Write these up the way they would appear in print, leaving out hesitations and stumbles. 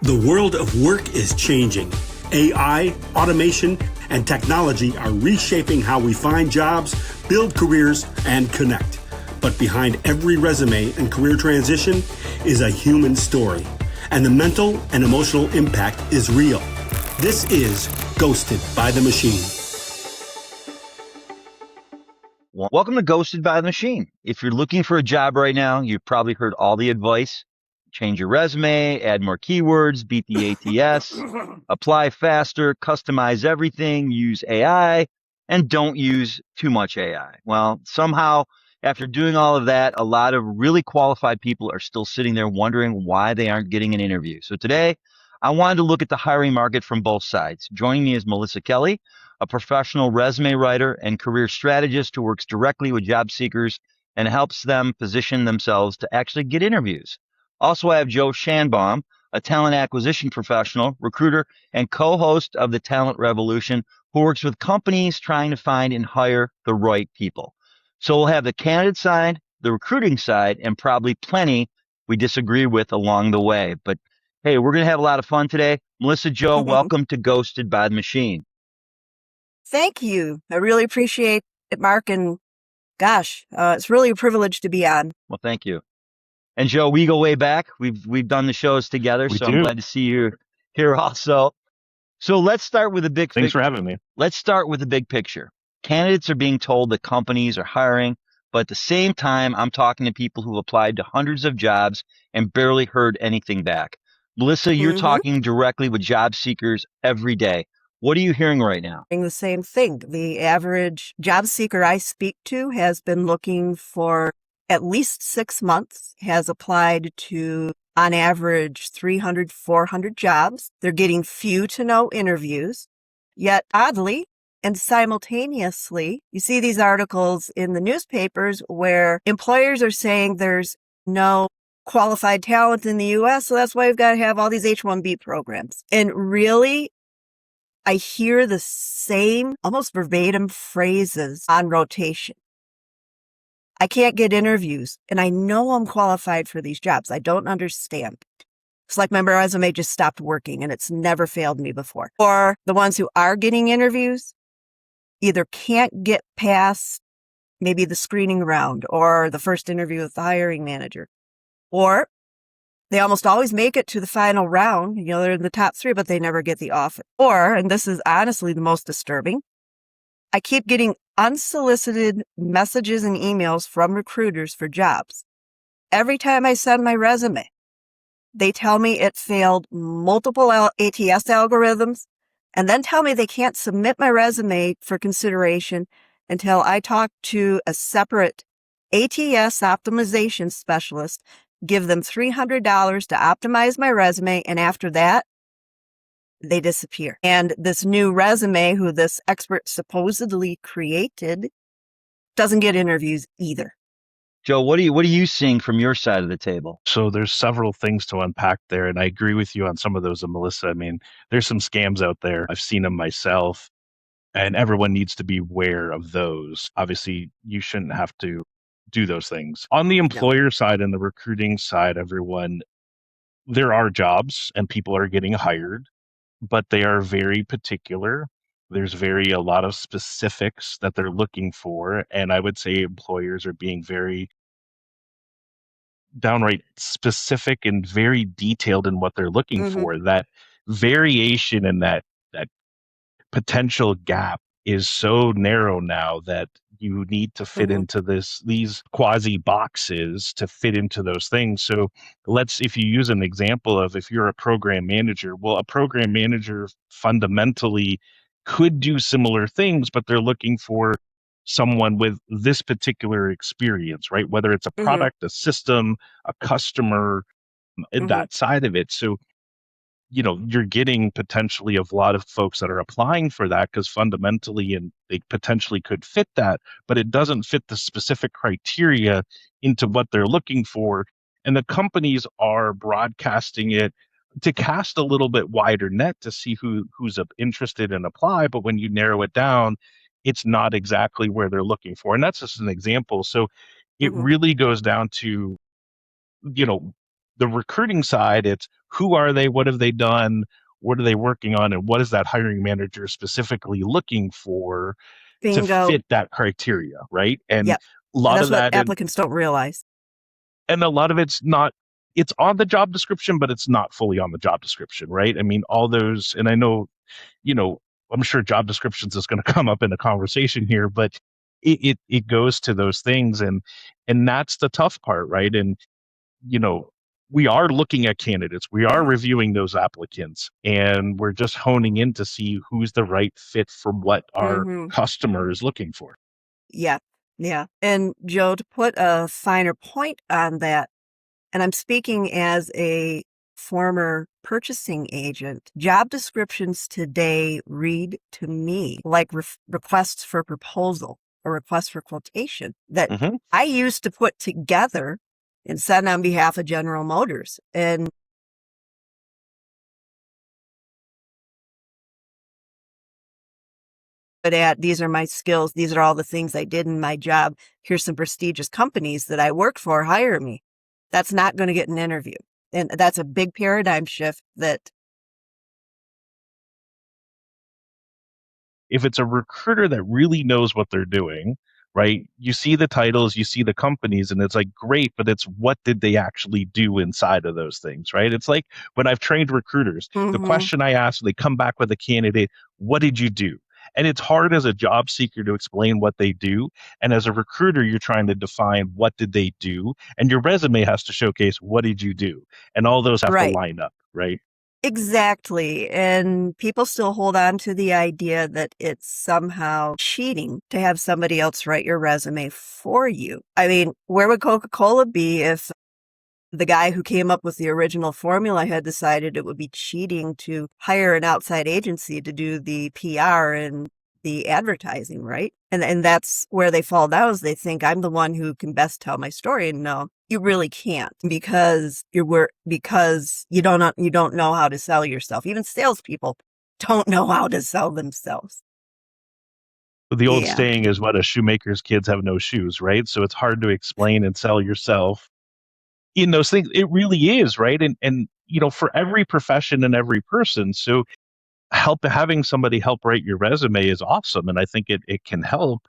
The world of work is changing. AI, automation, and technology are reshaping how we find jobs, build careers, and connect. But behind every resume and career transition is a human story, and the mental and emotional impact is real. This is Ghosted by the Machine. Welcome to Ghosted by the Machine. If you're looking for a job right now, you've probably heard all the advice. Change your resume, add more keywords, beat the ATS, apply faster, customize everything, use AI, and don't use too much AI. Well, somehow, after doing all of that, a lot of really qualified people are still sitting there wondering why they aren't getting an interview. So today, I wanted to look at the hiring market from both sides. Joining me is Melissa Kelley, a professional resume writer and career strategist who works directly with job seekers and helps them position themselves to actually get interviews. Also, I have Joe Shanbaum, a talent acquisition professional, recruiter, and co-host of the Talent Revolution, who works with companies trying to find and hire the right people. So we'll have the candidate side, the recruiting side, and probably plenty we disagree with along the way. But hey, we're going to have a lot of fun today. Melissa, Joe, welcome to Ghosted by the Machine. Thank you. I really appreciate it, Mark. And gosh, it's really a privilege to be on. Well, thank you. And Joe, we go way back. We've done the shows together, so I'm glad to see you here also. So let's start with the big picture. Thanks for having me. Let's start with the big picture. Candidates are being told that companies are hiring, but at the same time, I'm talking to people who applied to hundreds of jobs and barely heard anything back. Melissa, you're talking directly with job seekers every day. What are you hearing right now? The same thing. The average job seeker I speak to has been looking for at least 6 months, has applied to, on average, 300, 400 jobs. They're getting few to no interviews. Yet, oddly and simultaneously, you see these articles in the newspapers where employers are saying there's no qualified talent in the U.S., so that's why we've got to have all these H-1B programs. And really, I hear the same, almost verbatim phrases on rotation. I can't get interviews, and I know I'm qualified for these jobs. I don't understand. It's like my resume just stopped working, and it's never failed me before. Or the ones who are getting interviews either can't get past maybe the screening round or the first interview with the hiring manager, or they almost always make it to the final round. You know, they're in the top 3, but they never get the offer. Or, and this is honestly the most disturbing, I keep getting unsolicited messages and emails from recruiters for jobs. Every time I send my resume, they tell me it failed multiple ATS algorithms and then tell me they can't submit my resume for consideration until I talk to a separate ATS optimization specialist, give them $300 to optimize my resume, and after that, they disappear. And this new resume, who this expert supposedly created, doesn't get interviews either. Joe, what are you seeing from your side of the table? So there's several things to unpack there, and I agree with you on some of those, Melissa. I mean, there's some scams out there. I've seen them myself, and everyone needs to be aware of those. Obviously, you shouldn't have to do those things. On the employer side and the recruiting side, everyone, there are jobs and people are getting hired, but they are very particular. There's a lot of specifics that they're looking for. And I would say employers are being very downright specific and very detailed in what they're looking for. That variation and that potential gap is so narrow now that you need to fit into these quasi boxes to fit into those things. So if you use an example of, if you're a program manager, well, a program manager fundamentally could do similar things, but they're looking for someone with this particular experience, right? Whether it's a product, a system, a customer, that side of it. So you're getting potentially a lot of folks that are applying for that because fundamentally, and they potentially could fit that, but it doesn't fit the specific criteria into what they're looking for. And the companies are broadcasting it to cast a little bit wider net to see who's interested and apply. But when you narrow it down, it's not exactly where they're looking for. And that's just an example. So it really goes down to, the recruiting side, it's who are they? What have they done? What are they working on? And what is that hiring manager specifically looking for to Bingo. fit that criteria, right? And Yep. a And lot that's of what that, applicants don't realize. and a lot of it's not, it's on the job description, but it's not fully on the job description, right? I mean, all those, and I know, you know, I'm sure job descriptions is going to come up in a conversation here, but it goes to those things, and that's the tough part, right? And you know, we are looking at candidates, we are reviewing those applicants, and we're just honing in to see who's the right fit for what our Mm-hmm. customer is looking for. Yeah. Yeah. And Joe, to put a finer point on that, and I'm speaking as a former purchasing agent, job descriptions today read to me like requests for proposal or requests for quotation that Mhm. I used to put together and send on behalf of General Motors. And these are my skills. These are all the things I did in my job. Here's some prestigious companies that I work for. Hire me. That's not going to get an interview. And that's a big paradigm shift that If it's a recruiter that really knows what they're doing, right? You see the titles, you see the companies, and it's like, great, but it's what did they actually do inside of those things, right? It's like when I've trained recruiters, the mm-hmm. question I ask when they come back with a candidate, what did you do? And it's hard as a job seeker to explain what they do. And as a recruiter, you're trying to define what did they do. And your resume has to showcase what did you do? And all those have to Right. line up, right? Exactly. And people still hold on to the idea that it's somehow cheating to have somebody else write your resume for you. I mean, where would Coca-Cola be if the guy who came up with the original formula had decided it would be cheating to hire an outside agency to do the PR and the advertising, right? And that's where they fall down, is they think I'm the one who can best tell my story. And no, you really can't, because because you don't know how to sell yourself. Even salespeople don't know how to sell themselves. The old Yeah. saying is, what, a shoemaker's kids have no shoes, right? So it's hard to explain and sell yourself in those things. It really is, right? And you know, for every profession and every person. So having somebody help write your resume is awesome, and I think it can help.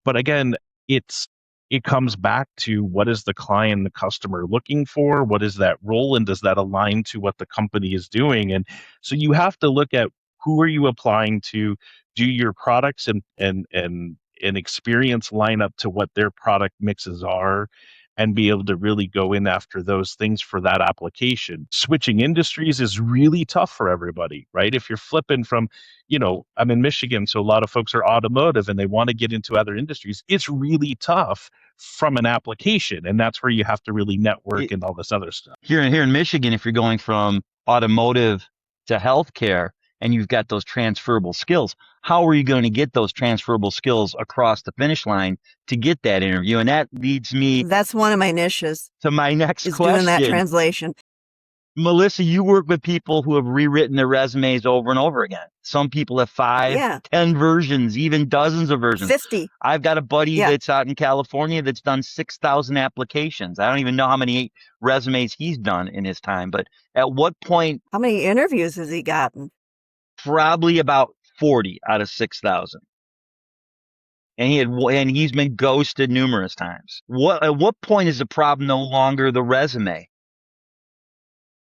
But again, it's it comes back to, what is the client, the customer looking for? What is that role, and does that align to what the company is doing? And so you have to look at, who are you applying to? Do your products and experience line up to what their product mixes are? And be able to really go in after those things for that application. Switching industries is really tough for everybody, right? If you're flipping from, you know, I'm in Michigan, so a lot of folks are automotive and they want to get into other industries. It's really tough from an application, and that's where you have to really network and all this other stuff. Here in Michigan, if you're going from automotive to healthcare and you've got those transferable skills, how are you going to get those transferable skills across the finish line to get that interview? And that leads me That's one of my niches, to my next is doing that question. translation. Melissa, you work with people who have rewritten their resumes over and over again. Some people have 5, Yeah. 10 versions, even dozens of versions. 50. I've got a buddy Yeah. that's out in California that's done 6,000 applications. I don't even know how many resumes he's done in his time, but at what point? How many interviews has he gotten? Probably about 40 out of 6,000. And he's been ghosted numerous times. At what point is the problem no longer the resume?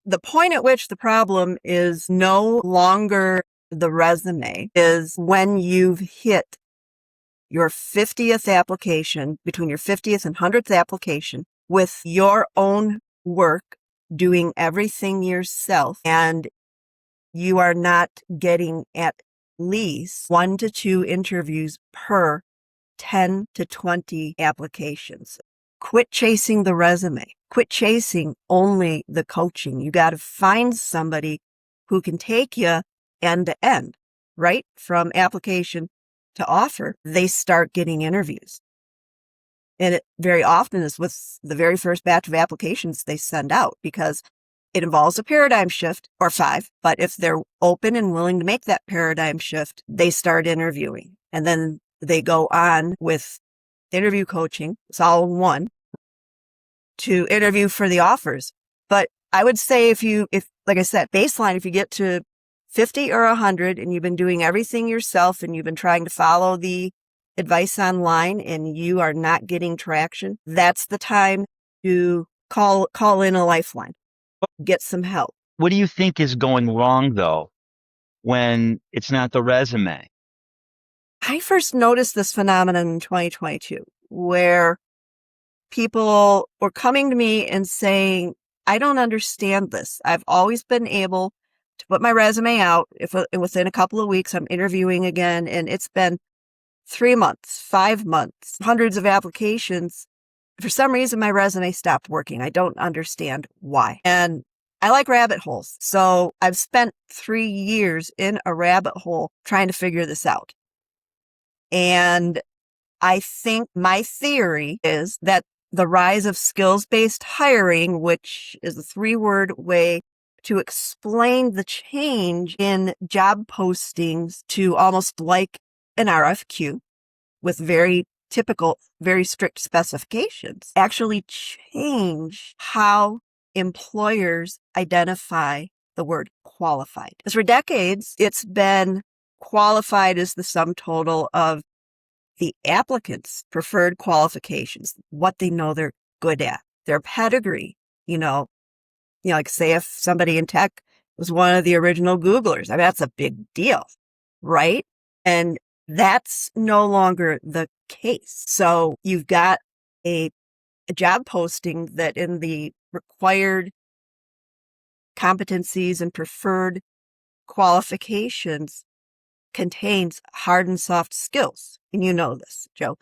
The point at which the problem is no longer the resume is when you've hit your 50th application, between your 50th and 100th application, with your own work, doing everything yourself, and you are not getting at least 1 to 2 interviews per 10 to 20 applications. Quit chasing the resume. Quit chasing only the coaching. You got to find somebody who can take you end to end, right? From application to offer. They start getting interviews. And it very often is with the very first batch of applications they send out, because it involves a paradigm shift, or 5. But if they're open and willing to make that paradigm shift, they start interviewing. And then they go on with interview coaching. It's all in one, to interview for the offers. But I would say if like I said, baseline, if you get to 50 or 100 and you've been doing everything yourself and you've been trying to follow the advice online and you are not getting traction, that's the time to call in a lifeline, get some help. What do you think is going wrong though when it's not the resume? I first noticed this phenomenon in 2022 where people were coming to me and saying, I don't understand this. I've always been able to put my resume out. If within a couple of weeks I'm interviewing again, and it's been 3 months, 5 months, hundreds of applications. For some reason, my resume stopped working. I don't understand why. And I like rabbit holes. So I've spent 3 years in a rabbit hole trying to figure this out. And I think my theory is that the rise of skills-based hiring, which is a 3-word way to explain the change in job postings to almost like an RFQ with very typical, very strict specifications, actually change how employers identify the word qualified. Because for decades, it's been qualified as the sum total of the applicant's preferred qualifications, what they know they're good at, their pedigree, like say if somebody in tech was one of the original Googlers, I mean, that's a big deal, right? And that's no longer the case. So you've got a job posting that in the required competencies and preferred qualifications contains hard and soft skills. And you know this, Joe.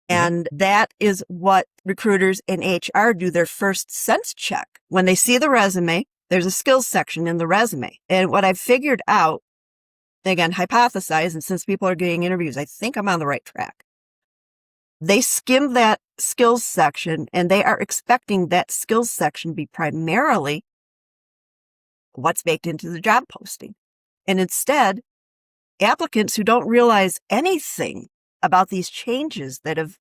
And that is what recruiters in HR do their first sense check. When they see the resume, there's a skills section in the resume. And what I've figured out, again, hypothesize, and since people are getting interviews, I think I'm on the right track. They skim that skills section and they are expecting that skills section be primarily what's baked into the job posting. And instead, applicants who don't realize anything about these changes that have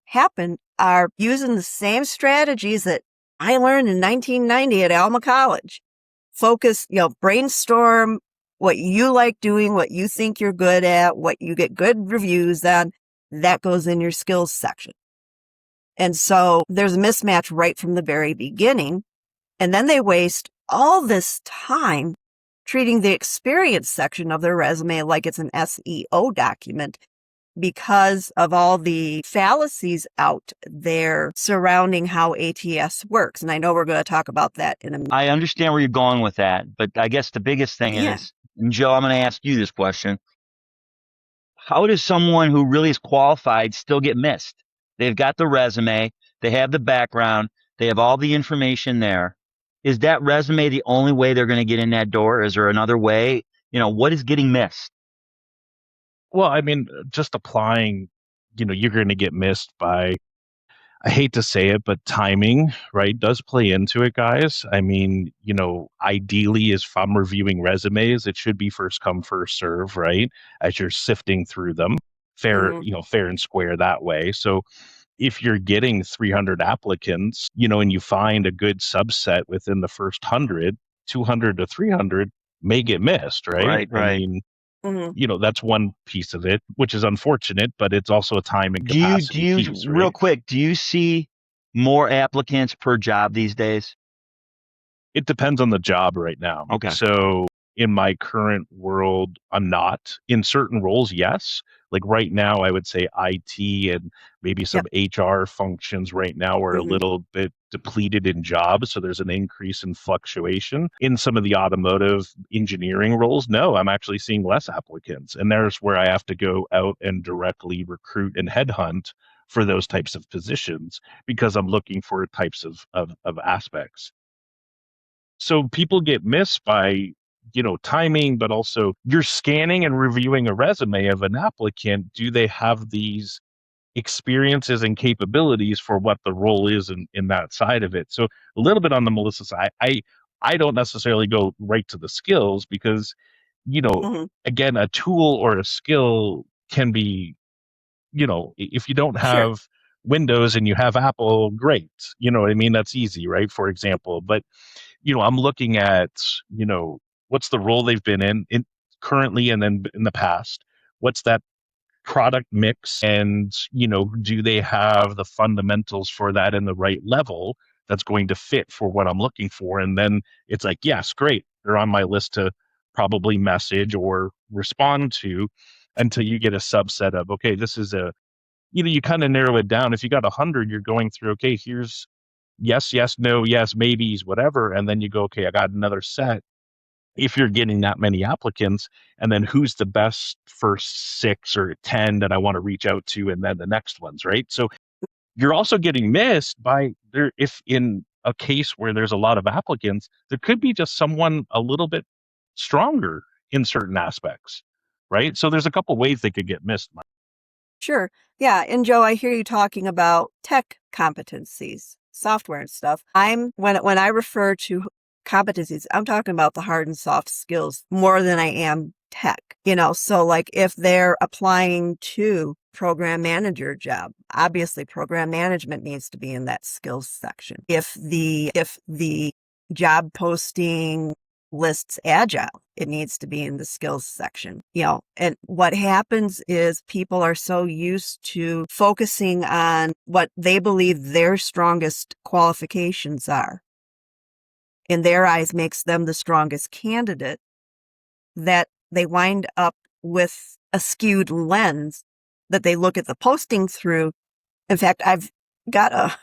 happened are using the same strategies that I learned in 1990 at Alma College. Focus, brainstorm what you like doing, what you think you're good at, what you get good reviews on. That goes in your skills section. And so there's a mismatch right from the very beginning. And then they waste all this time treating the experience section of their resume like it's an SEO document because of all the fallacies out there surrounding how ATS works. And I know we're going to talk about that in a minute. I understand where you're going with that, but I guess the biggest thing is, and Joe, I'm going to ask you this question. How does someone who really is qualified still get missed? They've got the resume, they have the background, they have all the information there. Is that resume the only way they're going to get in that door? Is there another way? What is getting missed? Well, I mean, just applying, you're going to get missed by, I hate to say it, but timing, right, does play into it, guys. I mean, ideally, if I'm reviewing resumes, it should be first come, first serve, right? As you're sifting through them, fair and square that way. So if you're getting 300 applicants, and you find a good subset within the first 100, 200 to 300 may get missed, right? Right. I mean, that's one piece of it, which is unfortunate, but it's also a time and capacity piece, right? Real quick, do you see more applicants per job these days? It depends on the job right now. Okay. So in my current world, I'm not. In certain roles, yes. Like right now, I would say IT and maybe some HR functions right now are a little bit depleted in jobs. So there's an increase in fluctuation. In some of the automotive engineering roles, no, I'm actually seeing less applicants. And there's where I have to go out and directly recruit and headhunt for those types of positions because I'm looking for types of aspects. So people get missed by timing, but also you're scanning and reviewing a resume of an applicant. Do they have these experiences and capabilities for what the role is in that side of it? So a little bit on the Melissa side, I don't necessarily go right to the skills because, again, a tool or a skill can be, if you don't have Windows and you have Apple, great. You know what I mean? That's easy, right? For example, but I'm looking at, what's the role they've been in currently and then in the past. What's that product mix, and do they have the fundamentals for that in the right level that's going to fit for what I'm looking for? And then it's like, yes, great, they're on my list to probably message or respond to, until you get a subset of, okay, this is you kind of narrow it down. If you got 100, you're going through, okay, here's yes, yes, no, yes, maybes, whatever, and then you go, okay, I got another set. If you're getting that many applicants, and then who's the best first 6 or 10 that I want to reach out to, and then the next ones, right? So you're also getting missed by there. If in a case where there's a lot of applicants, there could be just someone a little bit stronger in certain aspects, right? So there's a couple ways they could get missed. Sure. Yeah. And Joe, I hear you talking about tech competencies, software and stuff. When I refer to competencies, I'm talking about the hard and soft skills more than I am tech. So like if they're applying to program manager job, obviously program management needs to be in that skills section. If the job posting lists agile, it needs to be in the skills section. And what happens is people are so used to focusing on what they believe their strongest qualifications are, in their eyes makes them the strongest candidate, that they wind up with a skewed lens that they look at the posting through. In fact, I've got a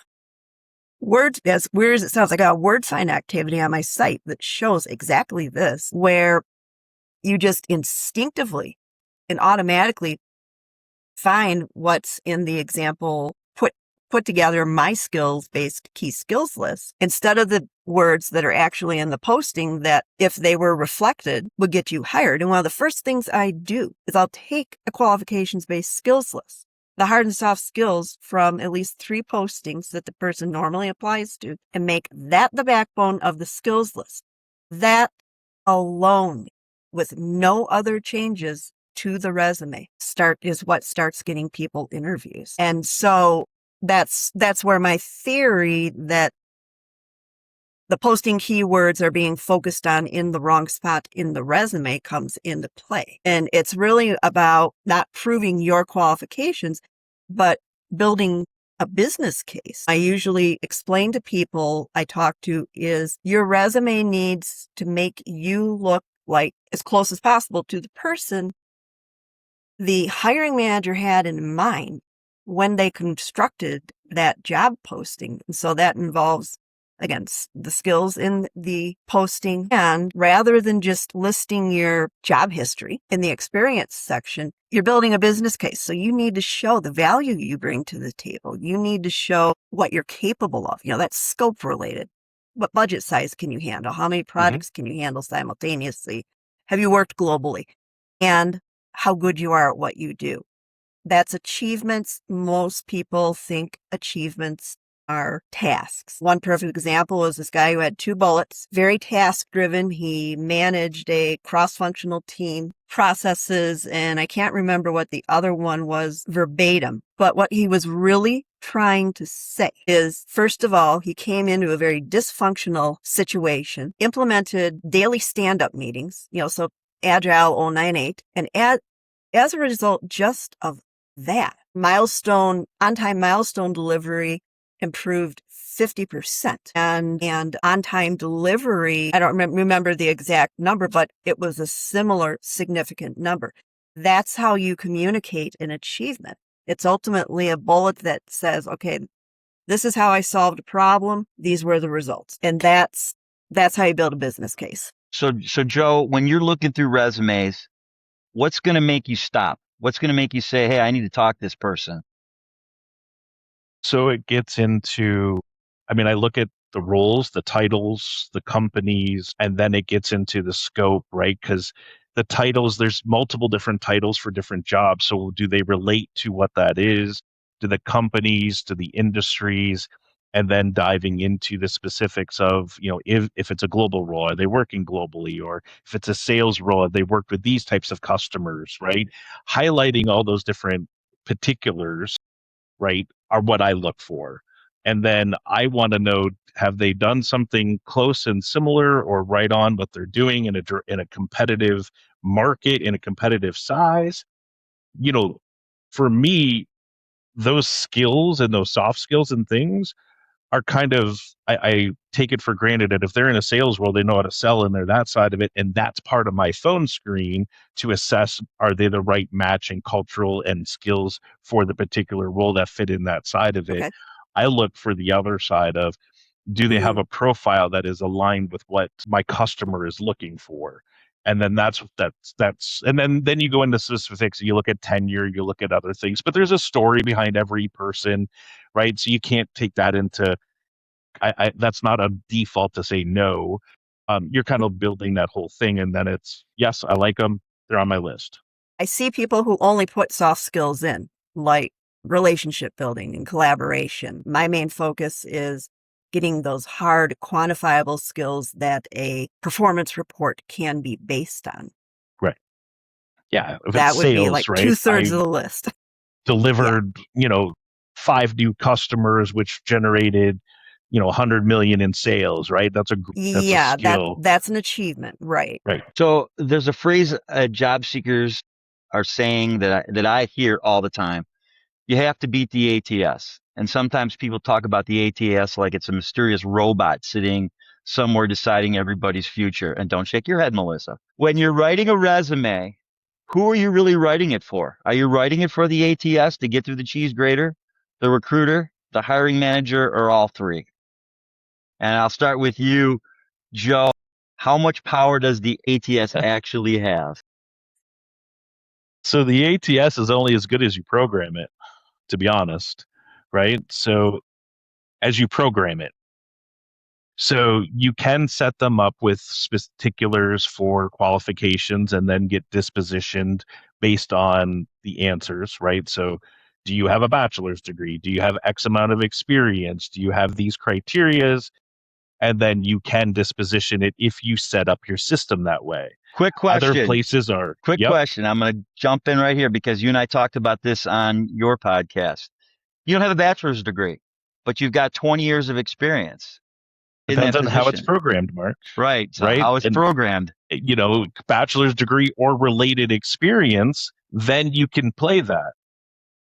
word, as weird as it sounds, I got a word sign activity on my site that shows exactly this, where you just instinctively and automatically find what's in the example, put together my skills-based key skills list, instead of the words that are actually in the posting that, if they were reflected, would get you hired. And one of the first things I do is I'll take a qualifications-based skills list, the hard and soft skills from at least 3 postings that the person normally applies to, and make that the backbone of the skills list. That alone, with no other changes to the resume, is what starts getting people interviews. And so that's where my theory that the posting keywords are being focused on in the wrong spot in the resume comes into play. And it's really about not proving your qualifications, but building a business case. I usually explain to people I talk to is your resume needs to make you look like as close as possible to the person the hiring manager had in mind when they constructed that job posting. And so that involves, again, the skills in the posting. And rather than just listing your job history in the experience section, you're building a business case. So you need to show the value you bring to the table. You need to show what you're capable of. That's scope related. What budget size can you handle? How many products can you handle simultaneously? Have you worked globally? And how good you are at what you do. That's achievements. Most people think achievements are tasks. One perfect example is this guy who had 2 bullets, very task driven. He managed a cross-functional team, processes, and I can't remember what the other one was verbatim. But what he was really trying to say is, first of all, he came into a very dysfunctional situation, implemented daily stand-up meetings, so Agile 098, and as a result just of that, on-time milestone delivery improved 50%. And on-time delivery, I don't remember the exact number, but it was a similar significant number. That's how you communicate an achievement. It's ultimately a bullet that says, okay, this is how I solved a problem. These were the results. And that's how you build a business case. So Joe, when you're looking through resumes, what's going to make you stop? What's going to make you say, hey, I need to talk to this person? So it gets into, I look at the roles, the titles, the companies, and then it gets into the scope, right? Because the titles, there's multiple different titles for different jobs. So do they relate to what that is? To the companies, to the industries? And then diving into the specifics of, if it's a global role, are they working globally? Or if it's a sales role, have they worked with these types of customers, right? Highlighting all those different particulars, right, are what I look for. And then I want to know, Have they done something close and similar or right on what they're doing in a competitive market, in a competitive size? For me, those skills and those soft skills and things are kind of, I take it for granted that if they're in a sales role, they know how to sell and they're that side of it. And that's part of my phone screen to assess, are they the right match in cultural and skills for the particular role that fit in that side of it. Okay. I look for the other side of, do they have a profile that is aligned with what my customer is looking for? And then that's and then you go into specifics. You look at tenure, you look at other things, but there's a story behind every person, right? So you can't take that into, that's not a default to say no. You're kind of building that whole thing, and then it's, yes, I like them, they're on my list. I see people who only put soft skills in, like relationship building and collaboration. My main focus is getting those hard, quantifiable skills that a performance report can be based on. Right. Yeah. If That it's would be sales, like right? 2/3 of the list. Delivered, 5 new customers, which generated, 100 million in sales, right? That's a Yeah, skill. that's an achievement, right? Right. So there's a phrase job seekers are saying that I hear all the time. You have to beat the ATS. And sometimes people talk about the ATS like it's a mysterious robot sitting somewhere deciding everybody's future. And don't shake your head, Melissa. When you're writing a resume, who are you really writing it for? Are you writing it for the ATS to get through the cheese grater, the recruiter, the hiring manager, or all three? And I'll start with you, Joe. How much power does the ATS actually have? So the ATS is only as good as you program it, to be honest, right? So as you program it. So you can set them up with particulars for qualifications and then get dispositioned based on the answers, right? So do you have a bachelor's degree? Do you have X amount of experience? Do you have these criterias? And then you can disposition it if you set up your system that way. Quick Other question. places are Quick question. I'm going to jump in right here because you and I talked about this on your podcast. You don't have a bachelor's degree, but you've got 20 years of experience in Depends that on how it's position. programmed, Mark. Right. So Right? how it's And, programmed. Bachelor's degree or related experience, then you can play that.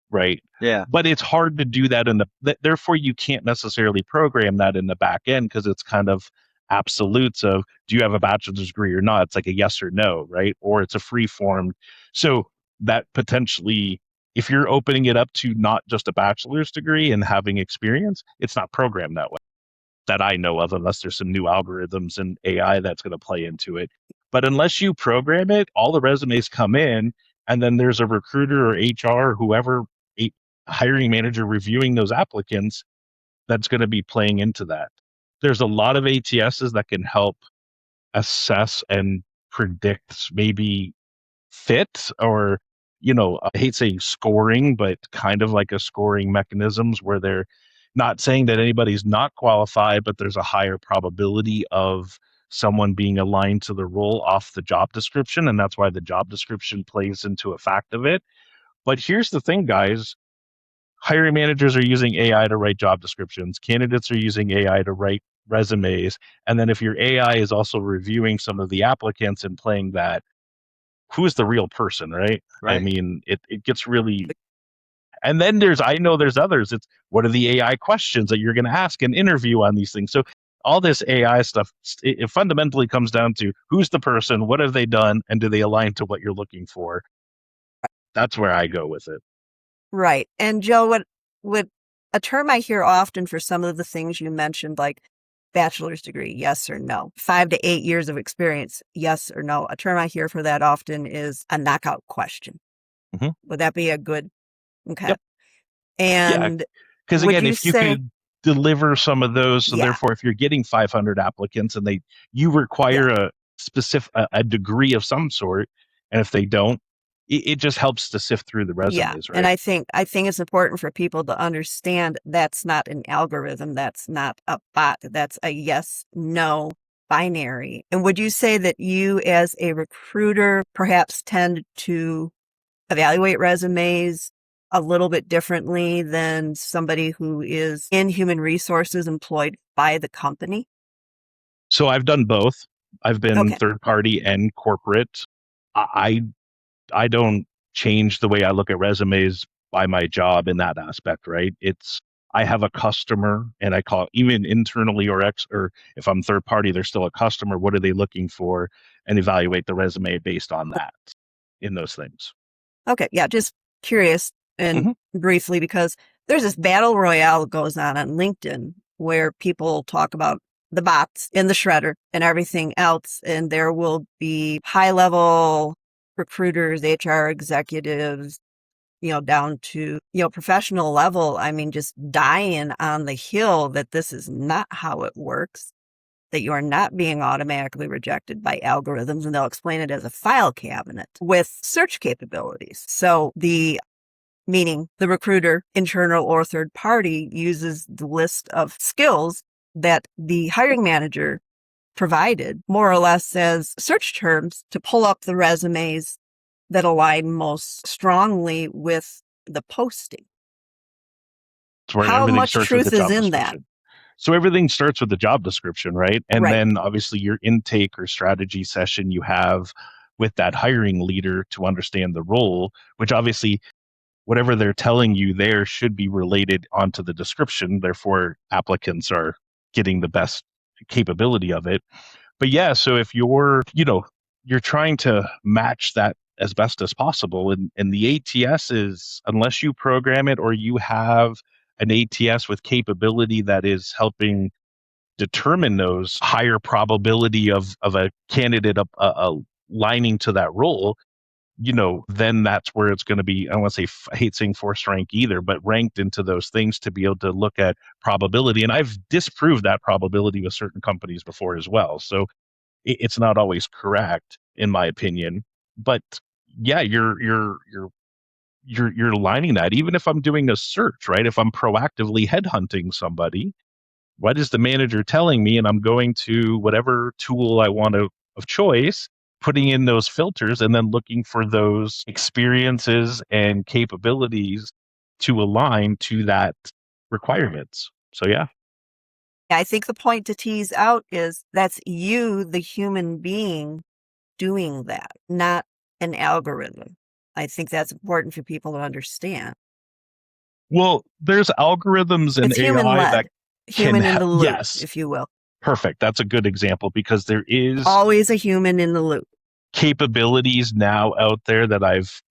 Right. Yeah. But it's hard to do that therefore you can't necessarily program that in the back end because it's kind of absolutes of, do you have a bachelor's degree or not? It's like a yes or no, right? Or it's a free form. So that potentially, if you're opening it up to not just a bachelor's degree and having experience, it's not programmed that way that I know of, unless there's some new algorithms and AI that's going to play into it. But unless you program it, all the resumes come in, and then there's a recruiter or HR or whoever, a hiring manager reviewing those applicants that's going to be playing into that. There's a lot of ATSs that can help assess and predict maybe fit, or I hate saying scoring, but kind of like a scoring mechanisms where they're not saying that anybody's not qualified, but there's a higher probability of someone being aligned to the role off the job description, and that's why the job description plays into a fact of it. But here's the thing, guys. Hiring managers are using AI to write job descriptions. Candidates are using AI to write resumes. And then if your AI is also reviewing some of the applicants and playing that, who's the real person, right? I mean, it gets really, and then I know there's others. It's, what are the AI questions that you're going to ask and interview on these things? So all this AI stuff, it fundamentally comes down to, who's the person, what have they done, and do they align to what you're looking for? That's where I go with it. Right. And Joe, what a term I hear often for some of the things you mentioned, like bachelor's degree, yes or no, 5 to 8 years of experience, yes or no. A term I hear for that often is a knockout question. Mm-hmm. Would that be a good? Okay. Yep. And because again, if you could deliver some of those, so therefore, if you're getting 500 applicants and you require a specific a degree of some sort, and if they don't, it just helps to sift through the resumes, right? And I think it's important for people to understand that's not an algorithm, that's not a bot, that's a yes, no binary. And would you say that you as a recruiter perhaps tend to evaluate resumes a little bit differently than somebody who is in human resources employed by the company? So I've done both. I've been Okay. third party and corporate. I I don't change the way I look at resumes by my job in that aspect, right? It's I have a customer and I call even internally or if I'm third party, they're still a customer. What are they looking for? And evaluate the resume based on that in those things. Okay. Yeah. Just curious and hmm briefly, because there's this battle royale that goes on LinkedIn where people talk about the bots in the shredder and everything else. And there will be high level recruiters, HR executives, down to, professional level. I mean, just dying on the hill that this is not how it works, that you are not being automatically rejected by algorithms, and they'll explain it as a file cabinet with search capabilities. So meaning the recruiter, internal or third party, uses the list of skills that the hiring manager provided more or less as search terms to pull up the resumes that align most strongly with the posting. It's where How everything much starts with the truth is job in that? description. So everything starts with the job description, right? And Right. then obviously your intake or strategy session you have with that hiring leader to understand the role, which obviously whatever they're telling you there should be related onto the description. Therefore, applicants are getting the best capability of it. But yeah, so if you're trying to match that as best as possible, and the ATS is, unless you program it or you have an ATS with capability that is helping determine those higher probability of a candidate aligning to that role, then that's where it's going to be. I don't want to say, I hate saying force rank either, but ranked into those things to be able to look at probability. And I've disproved that probability with certain companies before as well. So it's not always correct in my opinion, but yeah, you're aligning that. Even if I'm doing a search, right? If I'm proactively headhunting somebody, what is the manager telling me? And I'm going to whatever tool I want to of choice, putting in those filters and then looking for those experiences and capabilities to align to that requirements. So yeah. I think the point to tease out is that's you, the human being, doing that, not an algorithm. I think that's important for people to understand. Well, there's algorithms and It's human AI that led, can human in the loop, yes, if you will. perfect. That's a good example because there is Always a human in the loop. capabilities now out there that I've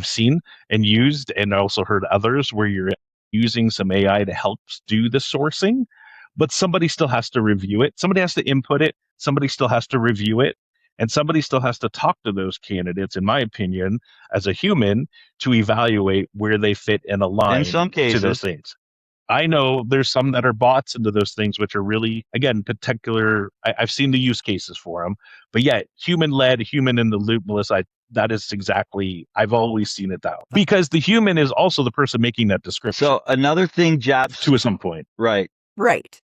seen and used and also heard others where you're using some AI to help do the sourcing, but somebody still has to review it. Somebody has to input it. Somebody still has to review it. And somebody still has to talk to those candidates, in my opinion, as a human to evaluate where they fit and In align some to those cases. things. I know there's some that are bots into those things, which are really, again, particular. I've seen the use cases for them, but yeah, human led, human in the loop, Melissa. That is exactly, I've always seen it that way because the human is also the person making that description So another thing jobs, to some point. right. Right.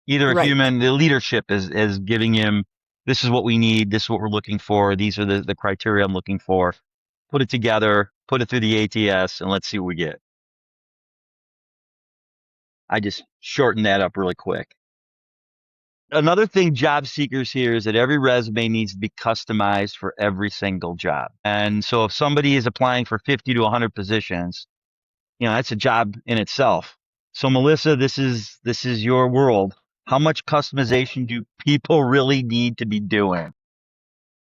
Either a Right. human, the leadership is giving him, this is what we need. This is what we're looking for. These are the criteria I'm looking for. Put it together, put it through the ATS, and let's see what we get. I just shortened that up really quick. Another thing job seekers hear is that every resume needs to be customized for every single job. And so if somebody is applying for 50 to 100 positions, that's a job in itself. So Melissa, this is your world. How much customization do people really need to be doing?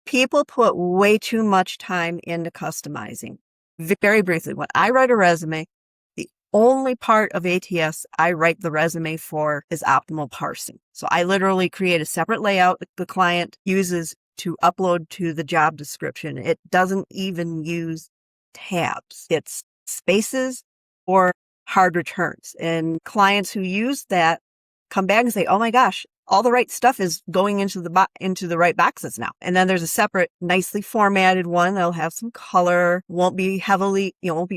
People put way too much time into customizing. Very briefly, when I write a resume, the only part of ATS I write the resume for is optimal parsing. So I literally create a separate layout that the client uses to upload to the job description. It doesn't even use tabs. It's spaces or hard returns. And clients who use that come back and say, oh my gosh, all the right stuff is going into the right boxes now. And then there's a separate, nicely formatted one that'll have some color, won't be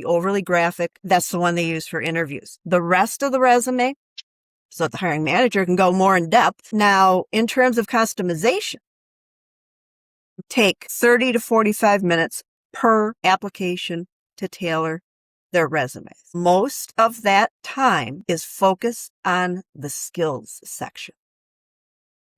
overly graphic. That's the one they use for interviews. The rest of the resume, so that the hiring manager can go more in depth. Now, in terms of customization, take 30 to 45 minutes per application to tailor their resumes. Most of that time is focused on the skills section.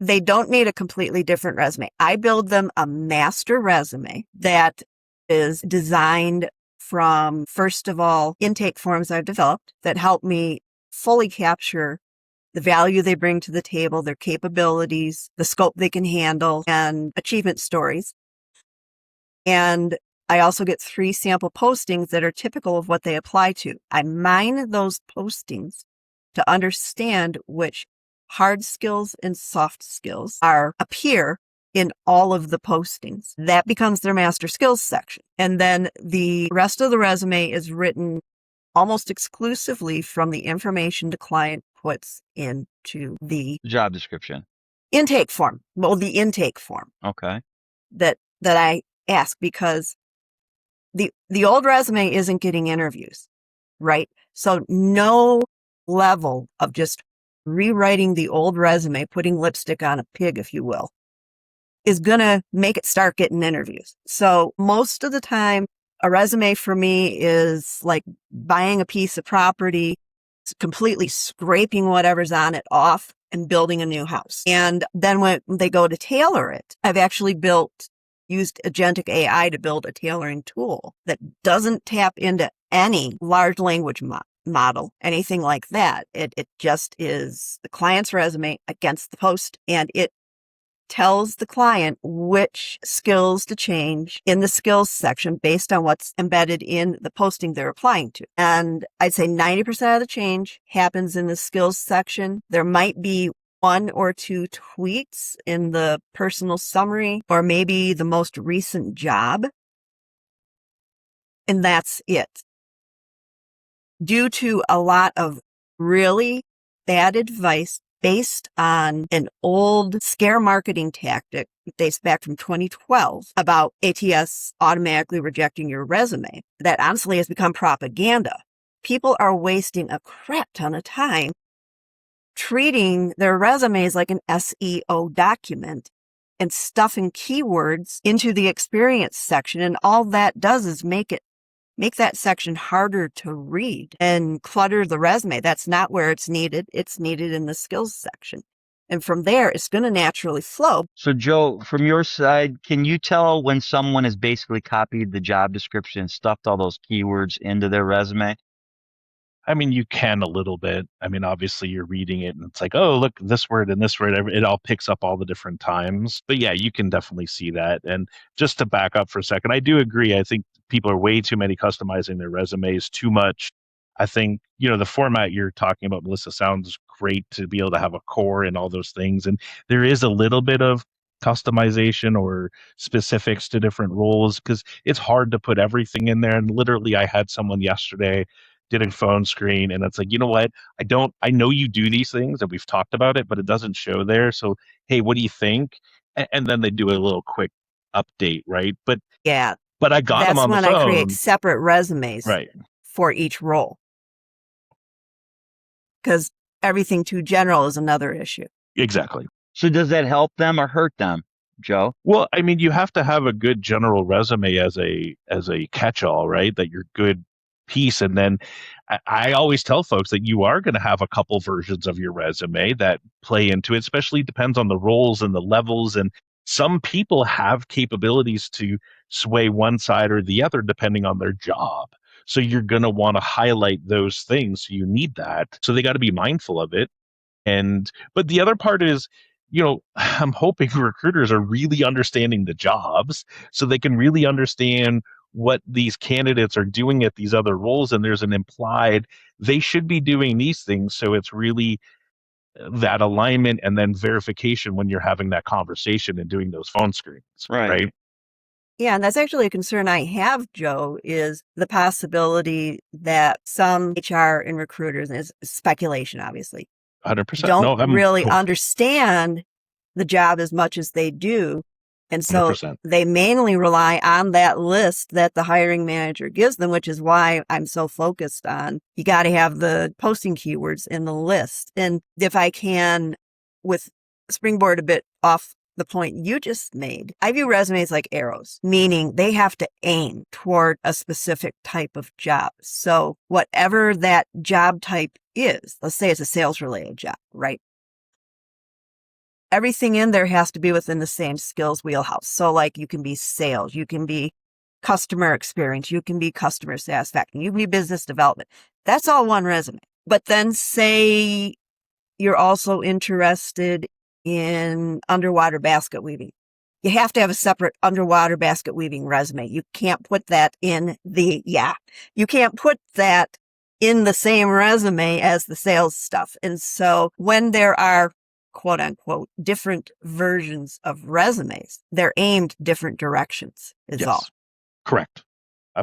They don't need a completely different resume. I build them a master resume that is designed from, first of all, intake forms I've developed that help me fully capture the value they bring to the table, their capabilities, the scope they can handle, and achievement stories. And I also get 3 sample postings that are typical of what they apply to. I mine those postings to understand which hard skills and soft skills appear in all of the postings. That becomes their master skills section. And then the rest of the resume is written almost exclusively from the information the client puts into the Job description. intake form. Well, the intake form. Okay. That I ask, because the old resume isn't getting interviews, right? So no level of just rewriting the old resume, putting lipstick on a pig, if you will, is going to make it start getting interviews. So most of the time, a resume for me is like buying a piece of property, completely scraping whatever's on it off and building a new house. And then when they go to tailor it, I've actually used agentic AI to build a tailoring tool that doesn't tap into any large language model, anything like that. It just is the client's resume against the post, and it tells the client which skills to change in the skills section based on what's embedded in the posting they're applying to. And I'd say 90% of the change happens in the skills section. There might be 1 or 2 tweaks in the personal summary or maybe the most recent job. And that's it. Due to a lot of really bad advice based on an old scare marketing tactic that dates back from 2012 about ATS automatically rejecting your resume, that honestly has become propaganda. People are wasting a crap ton of time treating their resumes like an SEO document and stuffing keywords into the experience section. And all that does is make that section harder to read and clutter the resume. That's not where it's needed. It's needed in the skills section. And from there, it's going to naturally flow. So, Joe, from your side, can you tell when someone has basically copied the job description and stuffed all those keywords into their resume? I mean, you can a little bit. I mean, obviously you're reading it and it's like, oh, look, this word and this word, it all picks up all the different times. But yeah, you can definitely see that. And just to back up for a second, I do agree. I think people are way too many customizing their resumes too much. I think, the format you're talking about, Melissa, sounds great to be able to have a core and all those things. And there is a little bit of customization or specifics to different roles because it's hard to put everything in there. And literally, I had someone yesterday did a phone screen and it's like, you know what? I know you do these things and we've talked about it, but it doesn't show there. So, hey, what do you think? And then they do a little quick update, right? But Yeah. But I got them on the phone. That's when I create separate resumes right. for each role. Because everything too general is another issue. Exactly. So does that help them or hurt them, Joe? Well, I mean, you have to have a good general resume as a catch-all, right? That you're good piece. And then I always tell folks that you are going to have a couple versions of your resume that play into it, especially depends on the roles and the levels. And some people have capabilities to sway one side or the other depending on their job. So you're going to want to highlight those things. So you need that. So they got to be mindful of it. But the other part is, I'm hoping recruiters are really understanding the jobs so they can really understand what these candidates are doing at these other roles. And there's an implied, they should be doing these things. So it's really that alignment and then verification when you're having that conversation and doing those phone screens. Right. Yeah, and that's actually a concern I have, Joe, is the possibility that some HR and recruiters, and it's speculation, obviously, 100%. don't really understand the job as much as they do. And so 100%. They mainly rely on that list that the hiring manager gives them, which is why I'm so focused on, you got to have the posting keywords in the list. And if I can, with springboard a bit off the point you just made, I view resumes like arrows, meaning they have to aim toward a specific type of job. So whatever that job type is, let's say it's a sales related job, right? Everything in there has to be within the same skills wheelhouse. So like you can be sales, you can be customer experience, you can be customer satisfaction, you can be business development. That's all one resume. But then say you're also interested in underwater basket weaving. You have to have a separate underwater basket weaving resume. You can't put that you can't put that in the same resume as the sales stuff. And so when there are quote unquote different versions of resumes, they're aimed different directions is all. Correct.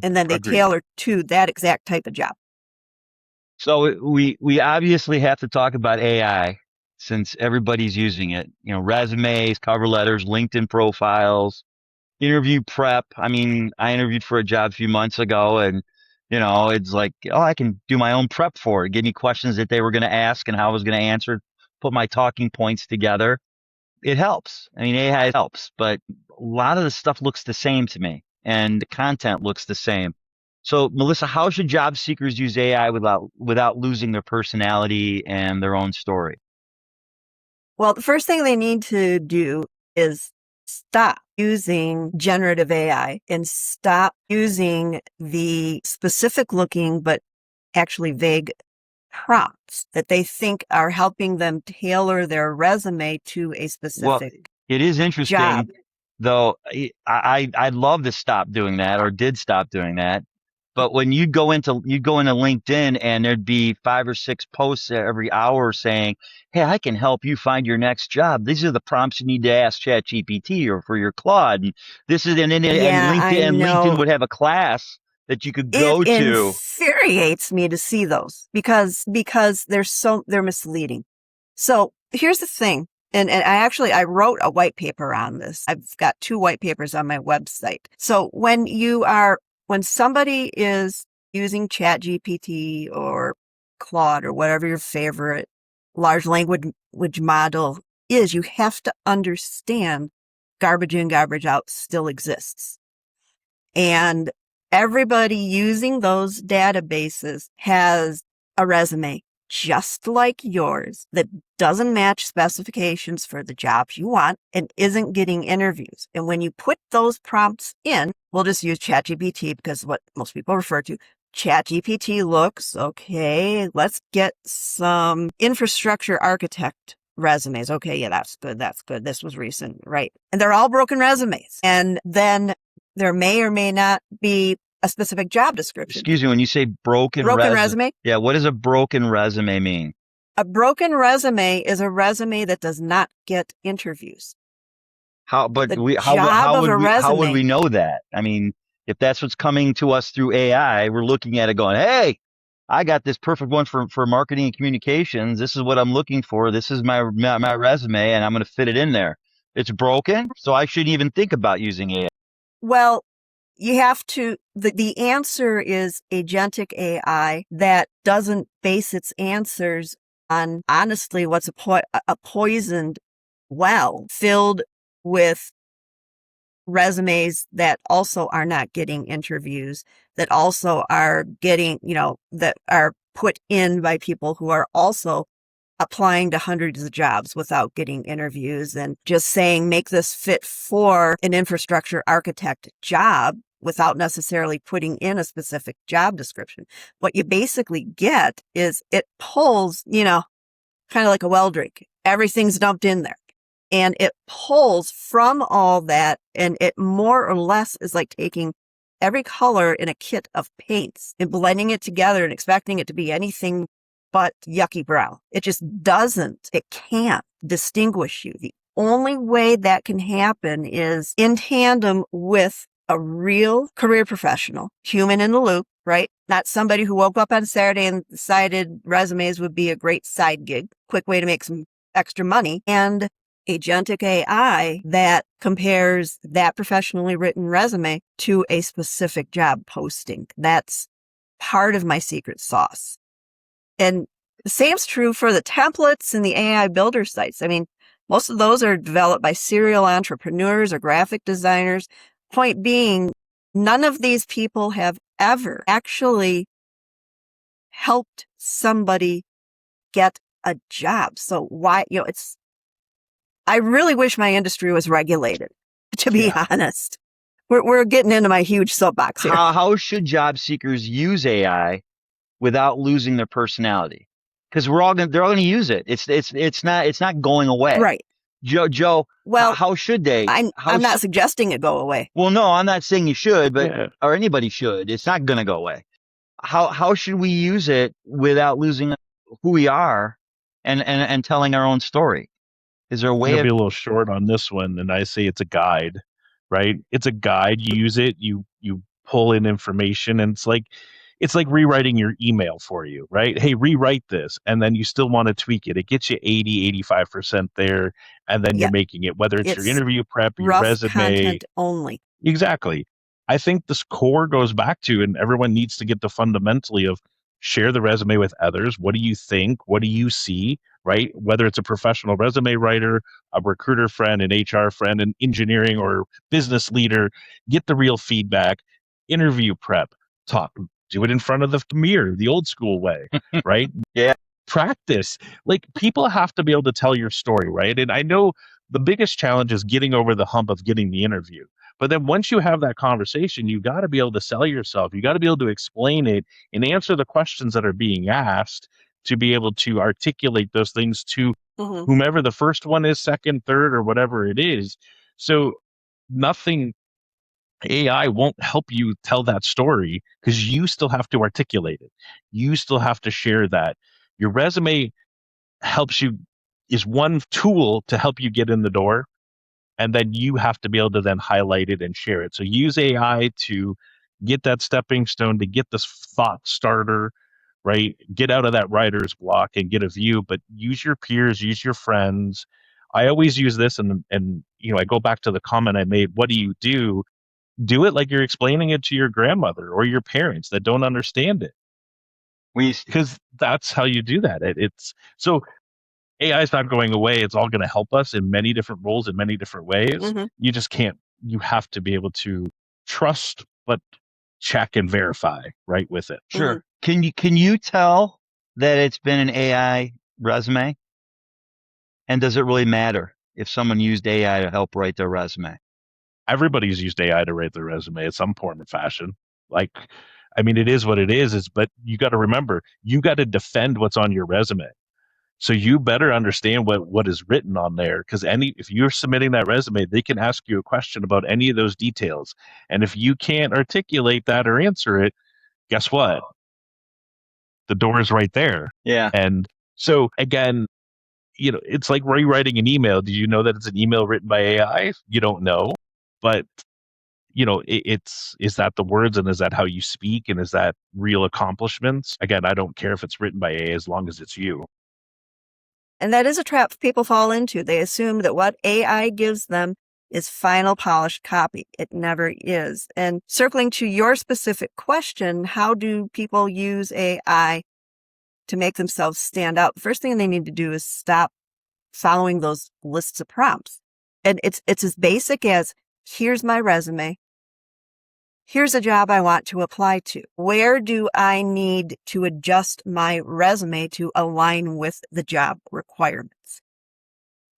And then they tailor to that exact type of job. So we obviously have to talk about AI since everybody's using it. Resumes, cover letters, LinkedIn profiles, interview prep. I mean, I interviewed for a job a few months ago, and it's like, I can do my own prep for it. Give me questions that they were going to ask and how I was going to answer, put my talking points together. It helps. I mean, AI helps, but a lot of the stuff looks the same to me, and the content looks the same. So, Melissa, how should job seekers use AI without losing their personality and their own story? Well, the first thing they need to do is stop using generative AI and stop using the specific looking but actually vague prompts that they think are helping them tailor their resume to a specific it is interesting, job. Though I'd love to stop doing that, or did stop doing that. But when you'd go into LinkedIn and there'd be 5 or 6 posts every hour saying, "Hey, I can help you find your next job. These are the prompts you need to ask ChatGPT or for your Claude." And this is and LinkedIn would have a class that you could go to. It infuriates me to see those because they're misleading. So here's the thing. And I wrote a white paper on this. I've got 2 white papers on my website. So when somebody is using ChatGPT or Claude or whatever your favorite large language model is, you have to understand garbage in, garbage out still exists. And everybody using those databases has a resume just like yours that doesn't match specifications for the jobs you want and isn't getting interviews. And when you put those prompts in, we'll just use ChatGPT because what most people refer to. ChatGPT looks, okay, let's get some infrastructure architect resumes. Okay, yeah, that's good. This was recent, right? And they're all broken resumes. And then there may or may not be a specific job description. Excuse me, when you say broken resume? Yeah, what does a broken resume mean? A broken resume is a resume that does not get interviews. How would we know that? I mean, if that's what's coming to us through AI, we're looking at it going, "Hey, I got this perfect one for marketing and communications. This is what I'm looking for. This is my resume, and I'm going to fit it in there." It's broken, so I shouldn't even think about using AI. Well, you have to, the answer is agentic AI that doesn't base its answers on, honestly, what's a poisoned well filled with resumes that also are not getting interviews, that also are getting, that are put in by people who are also applying to hundreds of jobs without getting interviews and just saying, make this fit for an infrastructure architect job without necessarily putting in a specific job description. What you basically get is it pulls, kind of like a well drink. Everything's dumped in there. And it pulls from all that, and it more or less is like taking every color in a kit of paints and blending it together and expecting it to be anything but yucky brown. It just doesn't. It can't distinguish you. The only way that can happen is in tandem with a real career professional, human in the loop, right? Not somebody who woke up on Saturday and decided resumes would be a great side gig, quick way to make some extra money, and agentic AI that compares that professionally written resume to a specific job posting. That's part of my secret sauce. And the same's true for the templates and the AI builder sites. I mean, Most of those are developed by serial entrepreneurs or graphic designers. Point being, none of these people have ever actually helped somebody get a job. So why, I really wish my industry was regulated, to be honest. We're getting into my huge soapbox here. How should job seekers use AI without losing their personality? Because they're all going to use it. It's not going away. Right. Joe, well, how should they? I'm not suggesting it go away. Well, no, I'm not saying you should, but or anybody should. It's not going to go away. How should we use it without losing who we are and telling our own story? Is there a way? I'm gonna be a little short on this one, and I say it's a guide, right? It's a guide. You use it, you pull in information, and it's like rewriting your email for you, right? Hey, rewrite this, and then you still want to tweak it. It gets you 85% there, and then you're making it, whether it's your interview prep, your resume. Content only. Exactly. I think this core goes back to, and everyone needs to get the fundamentally of share the resume with others. What do you think? What do you see? Right? Whether it's a professional resume writer, a recruiter friend, an HR friend, an engineering or business leader, get the real feedback, interview prep, talk, do it in front of the mirror, the old school way, right? Yeah. Practice. Like, people have to be able to tell your story, right? And I know the biggest challenge is getting over the hump of getting the interview. But then once you have that conversation, you got to be able to sell yourself. You got to be able to explain it and answer the questions that are being asked to be able to articulate those things to whomever the first one is, second, third, or whatever it is. So nothing, AI won't help you tell that story because you still have to articulate it. You still have to share that. Your resume helps you, is one tool to help you get in the door. And then you have to be able to then highlight it and share it. So use AI to get that stepping stone, to get this thought starter, right? Get out of that writer's block and get a view, but use your peers, use your friends. I always use this, and I go back to the comment I made. What do you do? Do it like you're explaining it to your grandmother or your parents that don't understand it. Because that's how you do that. It's so AI is not going away. It's all going to help us in many different roles in many different ways. You just can't, you have to be able to trust, but check and verify right with it. Sure. Can you tell that it's been an AI resume? And does it really matter if someone used AI to help write their resume? Everybody's used AI to write their resume at some point or fashion. It is what it is, but you got to remember, you got to defend what's on your resume. So you better understand what is written on there, because if you're submitting that resume, they can ask you a question about any of those details. And if you can't articulate that or answer it, guess what? The door is right there. Yeah. And so again, it's like rewriting an email. Do you know that it's an email written by AI? You don't know. But is that the words, and is that how you speak, and is that real accomplishments? Again, I don't care if it's written by AI as long as it's you. And that is a trap people fall into. They assume that what AI gives them is final polished copy. It never is. And circling to your specific question, how do people use AI to make themselves stand out? The first thing they need to do is stop following those lists of prompts. And it's as basic as, here's my resume. Here's a job I want to apply to. Where do I need to adjust my resume to align with the job requirements?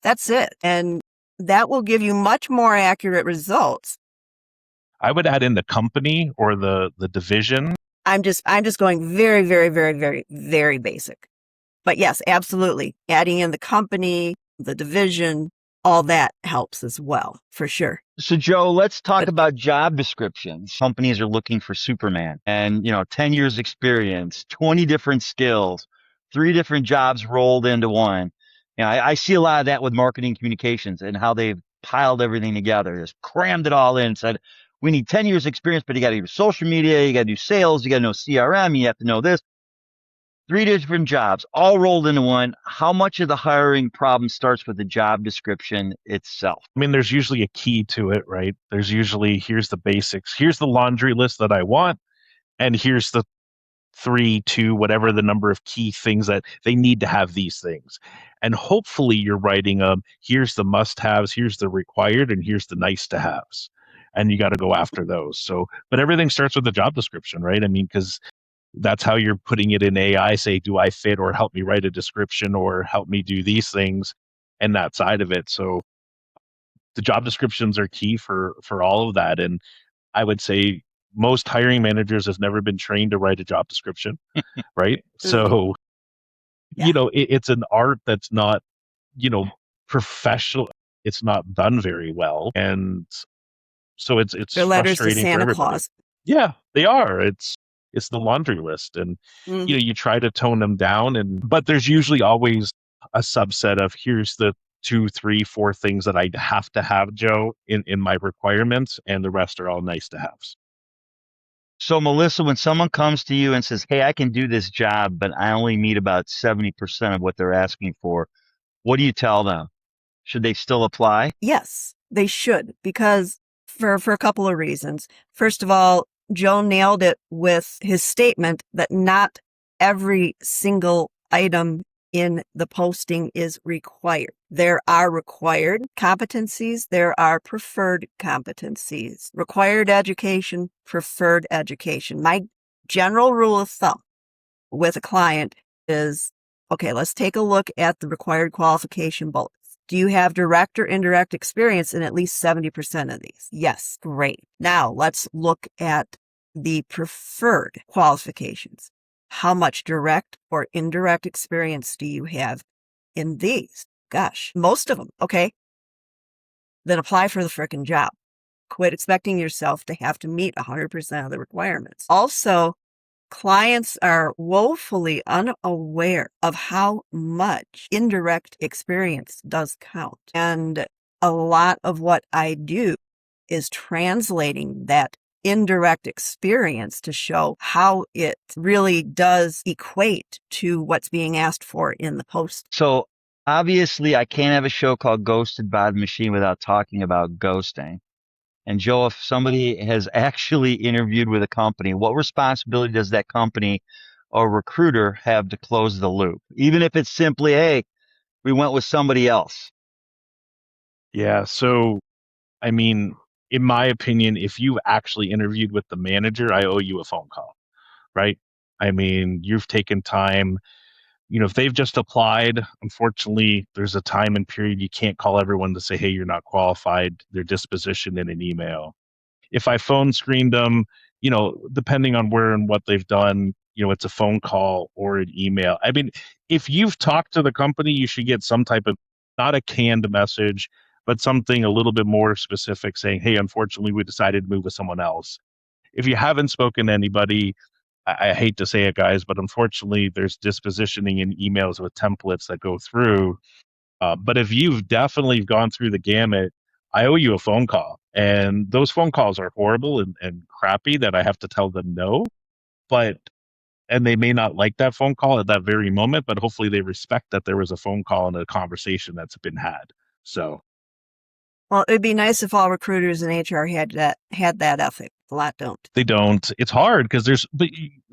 That's it. And that will give you much more accurate results. I would add in the company or the division. I'm just going very, very, very, very, very basic. But yes, absolutely. Adding in the company, the division, all that helps as well, for sure. So Joe, let's talk about job descriptions. Companies are looking for Superman and, 10 years experience, 20 different skills, 3 different jobs rolled into one. I see a lot of that with marketing communications and how they've piled everything together, just crammed it all in, said, we need 10 years experience, but you got to do social media, you got to do sales, you got to know CRM, you have to know this. 3 different jobs all rolled into one. How much of the hiring problem starts with the job description itself? There's usually a key to it, right? There's usually, here's the basics. Here's the laundry list that I want. And here's the 3, 2, whatever the number of key things that they need to have these things. And hopefully you're writing here's the must haves, here's the required, and here's the nice to haves. And you got to go after those. So, but everything starts with the job description, right? I mean, because that's how you're putting it in AI, say, do I fit, or help me write a description, or help me do these things, and that side of it. So the job descriptions are key for all of that. And I would say most hiring managers have never been trained to write a job description, right? So, Yeah. it's an art that's not, professional. It's not done very well. And so it's They're letters to frustrating for Santa everybody. Claus. Yeah, they are. It's the laundry list. And, Mhm. you try to tone them down, but there's usually always a subset of here's the 2, 3, 4 things that I have to have, Joe, in my requirements, and the rest are all nice to haves. So, Melissa, when someone comes to you and says, hey, I can do this job, but I only meet about 70% of what they're asking for, what do you tell them? Should they still apply? Yes, they should, because for a couple of reasons. First of all, Joe nailed it with his statement that not every single item in the posting is required. There are required competencies. There are preferred competencies. Required education, preferred education. My general rule of thumb with a client is, okay, let's take a look at the required qualification bullets. Do you have direct or indirect experience in at least 70% of these? Yes, great. Now let's look at the preferred qualifications. How much direct or indirect experience do you have in these? Gosh, most of them. Okay. Then apply for the frickin' job. Quit expecting yourself to have to meet 100% of the requirements. Also, clients are woefully unaware of how much indirect experience does count. And a lot of what I do is translating that indirect experience to show how it really does equate to what's being asked for in the post. So, obviously, I can't have a show called Ghosted by the Machine without talking about ghosting. And Joe, if somebody has actually interviewed with a company, what responsibility does that company or recruiter have to close the loop? Even if it's simply, hey, we went with somebody else. Yeah. So, I mean, in my opinion, if you actually interviewed with the manager, I owe you a phone call, right? I mean, you've taken time. If they've just applied, unfortunately, there's a time and period. You can't call everyone to say, hey, you're not qualified. Their disposition in an email. If I phone screened them, depending on where and what they've done, it's a phone call or an email. I mean, if you've talked to the company, you should get some type of, not a canned message, but something a little bit more specific saying, hey, unfortunately, we decided to move with someone else. If you haven't spoken to anybody, I hate to say it, guys, but unfortunately, there's dispositioning in emails with templates that go through. But if you've definitely gone through the gamut, I owe you a phone call. And those phone calls are horrible and crappy that I have to tell them no. And they may not like that phone call at that very moment, but hopefully they respect that there was a phone call and a conversation that's been had. So, well, it'd be nice if all recruiters in HR had that ethic. A lot don't. They don't. It's hard because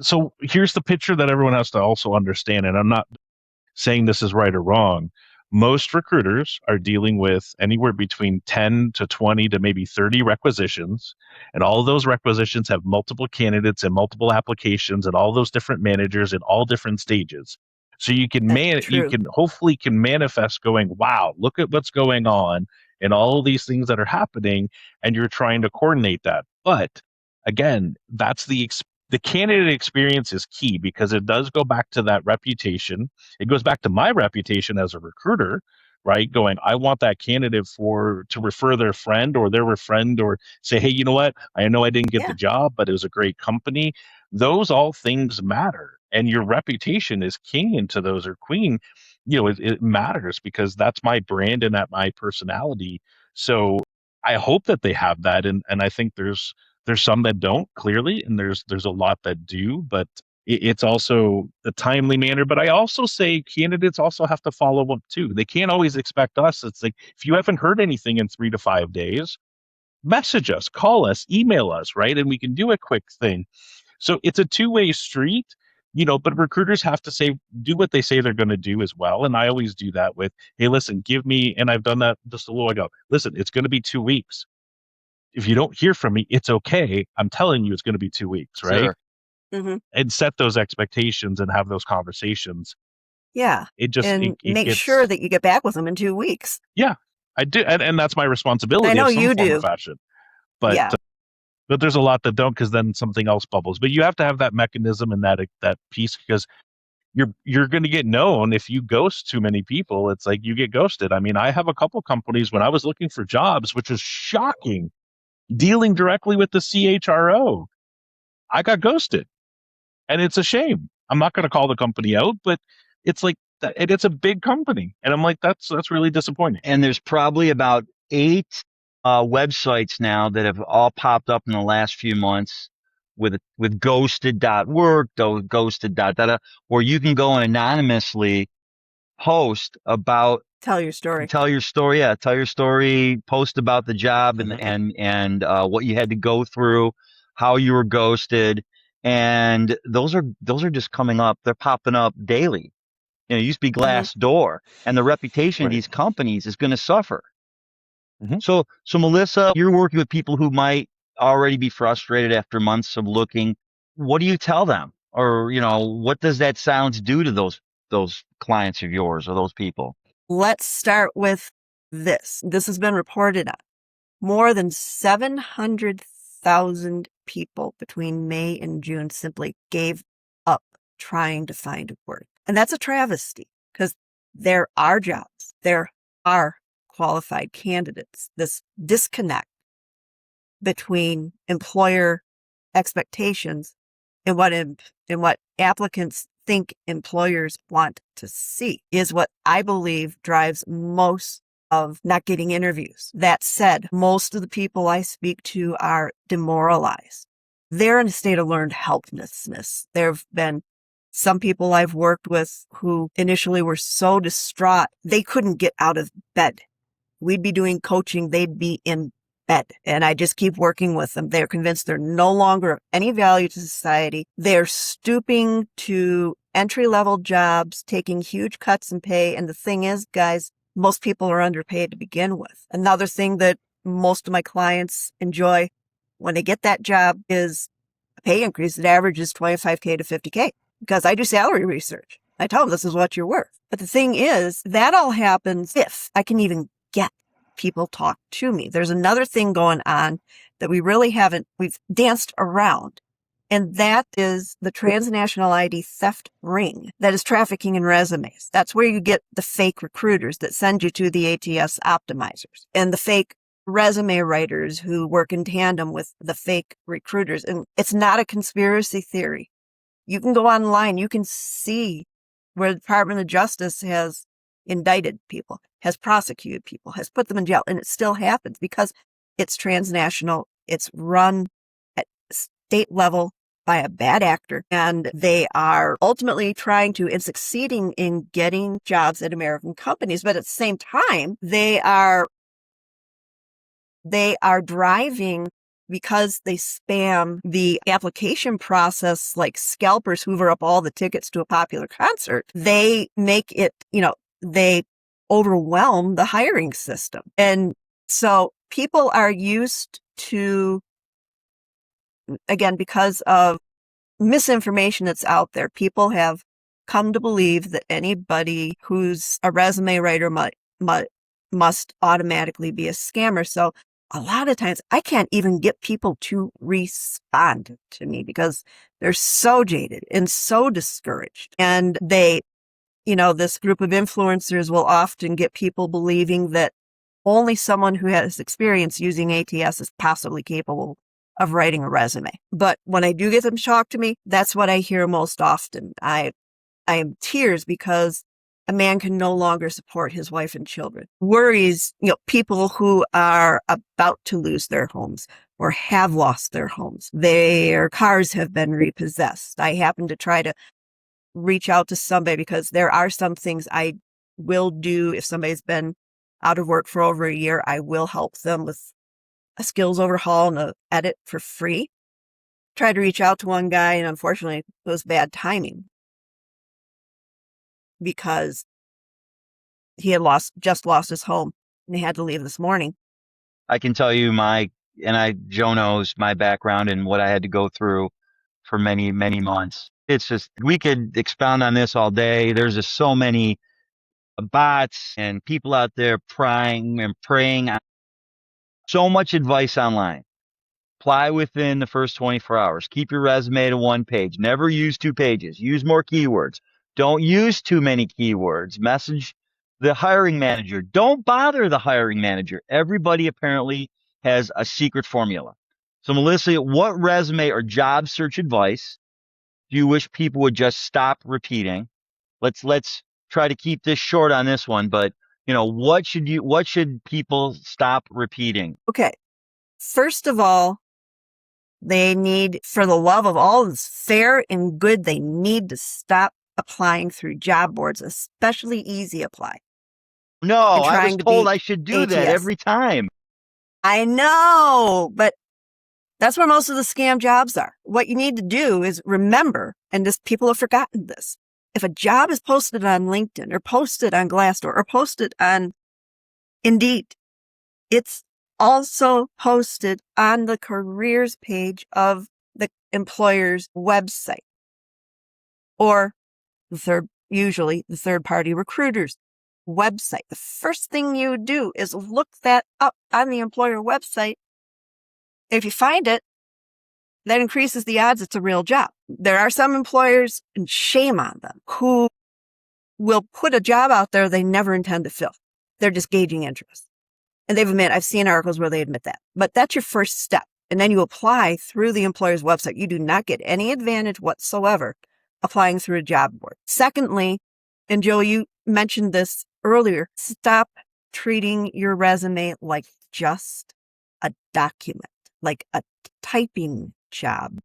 so here's the picture that everyone has to also understand. And I'm not saying this is right or wrong. Most recruiters are dealing with anywhere between 10 to 20 to maybe 30 requisitions. And all of those requisitions have multiple candidates and multiple applications and all those different managers in all different stages. So you can hopefully can manifest going, wow, look at what's going on and all of these things that are happening. And you're trying to coordinate that. But again, that's the candidate experience is key because it does go back to that reputation. It goes back to my reputation as a recruiter, right? Going, I want that candidate to refer their friend or their friend or say, hey, you know what? I know I didn't get the job, but it was a great company. Those all things matter. And your reputation is king into those or queen. It matters because that's my brand and that my personality. So I hope that they have that. And I think there's some that don't clearly, and there's a lot that do, but it's also a timely manner. But I also say candidates also have to follow up too. They can't always expect us. It's like, if you haven't heard anything in 3 to 5 days, message us, call us, email us, right? And we can do a quick thing. So it's a two-way street, but recruiters have to do what they say they're going to do as well. And I always do that with, hey, listen, give me, and I've done that just a little ago. Listen, it's going to be 2 weeks. If you don't hear from me, it's okay. I'm telling you, it's going to be 2 weeks, right? Sure. Mm-hmm. And set those expectations and have those conversations. Yeah. It just, and it make gets, sure that you get back with them in 2 weeks. yeah, I do. And that's my responsibility I know of some you form or do. fashion. But, Yeah. but there's a lot that don't, because then something else bubbles. But you have to have that mechanism and that piece, because you're going to get known if you ghost too many people. It's like you get ghosted. I mean, I have a couple companies when I was looking for jobs, which is shocking, dealing directly with the CHRO. I got ghosted, and it's a shame. I'm not going to call the company out, but it's like that, and it's a big company, and I'm like, that's really disappointing. And there's probably about 8 websites now that have all popped up in the last few months with ghosted.work, ghosted.da, where you can go and anonymously post about, Tell your story. tell your story. Yeah, tell your story. Post about the job and what you had to go through, how you were ghosted, and those are just coming up. They're popping up daily. It used to be Glassdoor, and the reputation of Right. these companies is going to suffer. Mhm. So Melissa, you're working with people who might already be frustrated after months of looking. What do you tell them? Or, what does that sounds do to those clients of yours or those people? Let's start with this. This has been reported on. More than 700,000 people between May and June simply gave up trying to find work. And that's a travesty, because there are jobs. There are qualified candidates. This disconnect between employer expectations and what applicants think employers want to see is what I believe drives most of not getting interviews. That said, most of the people I speak to are demoralized. They're in a state of learned helplessness. There have been some people I've worked with who initially were so distraught, they couldn't get out of bed. We'd be doing coaching, they'd be in bed. And I just keep working with them. They're convinced they're no longer of any value to society. They're stooping to entry-level jobs, taking huge cuts in pay. And the thing is, guys, most people are underpaid to begin with. Another thing that most of my clients enjoy when they get that job is a pay increase that averages $25K to $50K, because I do salary research. I tell them this is what you're worth. But the thing is, that all happens if I can even get people talk to me. There's another thing going on that we've danced around. And that is the transnational ID theft ring that is trafficking in resumes. That's where you get the fake recruiters that send you to the ATS optimizers and the fake resume writers who work in tandem with the fake recruiters. And it's not a conspiracy theory. You can go online. You can see where the Department of Justice has indicted people, has prosecuted people, has put them in jail. And it still happens because it's transnational. It's run at state level by a bad actor. And they are ultimately trying to and succeeding in getting jobs at American companies. But at the same time, they are driving, because they spam the application process like scalpers hoover up all the tickets to a popular concert. They make it, they overwhelm the hiring system. And so people are used to, again, because of misinformation that's out there, people have come to believe that anybody who's a resume writer must automatically be a scammer. So a lot of times I can't even get people to respond to me because they're so jaded and so discouraged. And this group of influencers will often get people believing that only someone who has experience using ATS is possibly capable of writing a resume. But when I do get them to talk to me, that's what I hear most often. I am tears because a man can no longer support his wife and children. Worries, people who are about to lose their homes or have lost their homes. Their cars have been repossessed. I happen to try to reach out to somebody because there are some things I will do. If somebody's been out of work for over a year, I will help them with a skills overhaul and an edit for free. tried to reach out to one guy, and unfortunately it was bad timing because he had just lost his home and he had to leave this morning. I can tell you Joe knows my background and what I had to go through for many, many months. It's just, we could expound on this all day. There's just so many bots and people out there prying and preying on so much advice online. Apply within the first 24 hours. Keep your resume to 1 page. Never use 2 pages. Use more keywords. Don't use too many keywords. Message the hiring manager. Don't bother the hiring manager. Everybody apparently has a secret formula. So Melissa, what resume or job search advice do you wish people would just stop repeating? Let's try to keep this short on this one, but what should people stop repeating? Okay. First of all, they need, for the love of all that's fair and good, they need to stop applying through job boards, especially Easy Apply. No, I was told I should do that every time. I know, but that's where most of the scam jobs are. What you need to do is remember, and people have forgotten this. If a job is posted on LinkedIn or posted on Glassdoor or posted on Indeed, it's also posted on the careers page of the employer's website or usually the third-party recruiter's website. The first thing you do is look that up on the employer website. If you find it, that increases the odds it's a real job. There are some employers, and shame on them, who will put a job out there they never intend to fill. They're just gauging interest. And I've seen articles where they admit that. But that's your first step. And then you apply through the employer's website. You do not get any advantage whatsoever applying through a job board. Secondly, and Joe, you mentioned this earlier, stop treating your resume like just a document, like a typing job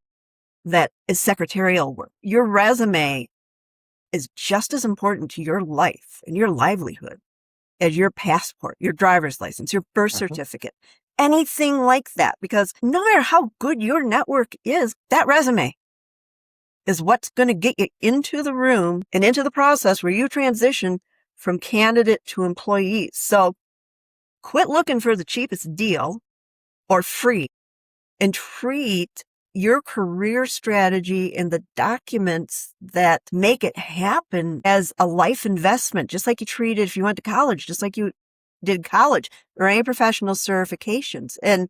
that is secretarial work. Your resume is just as important to your life and your livelihood as your passport, your driver's license, your birth certificate, anything like that. Because no matter how good your network is, that resume is what's going to get you into the room and into the process where you transition from candidate to employee. So quit looking for the cheapest deal or free and treat your career strategy and the documents that make it happen as a life investment, just like you treated if you went to college, just like you did college or any professional certifications. And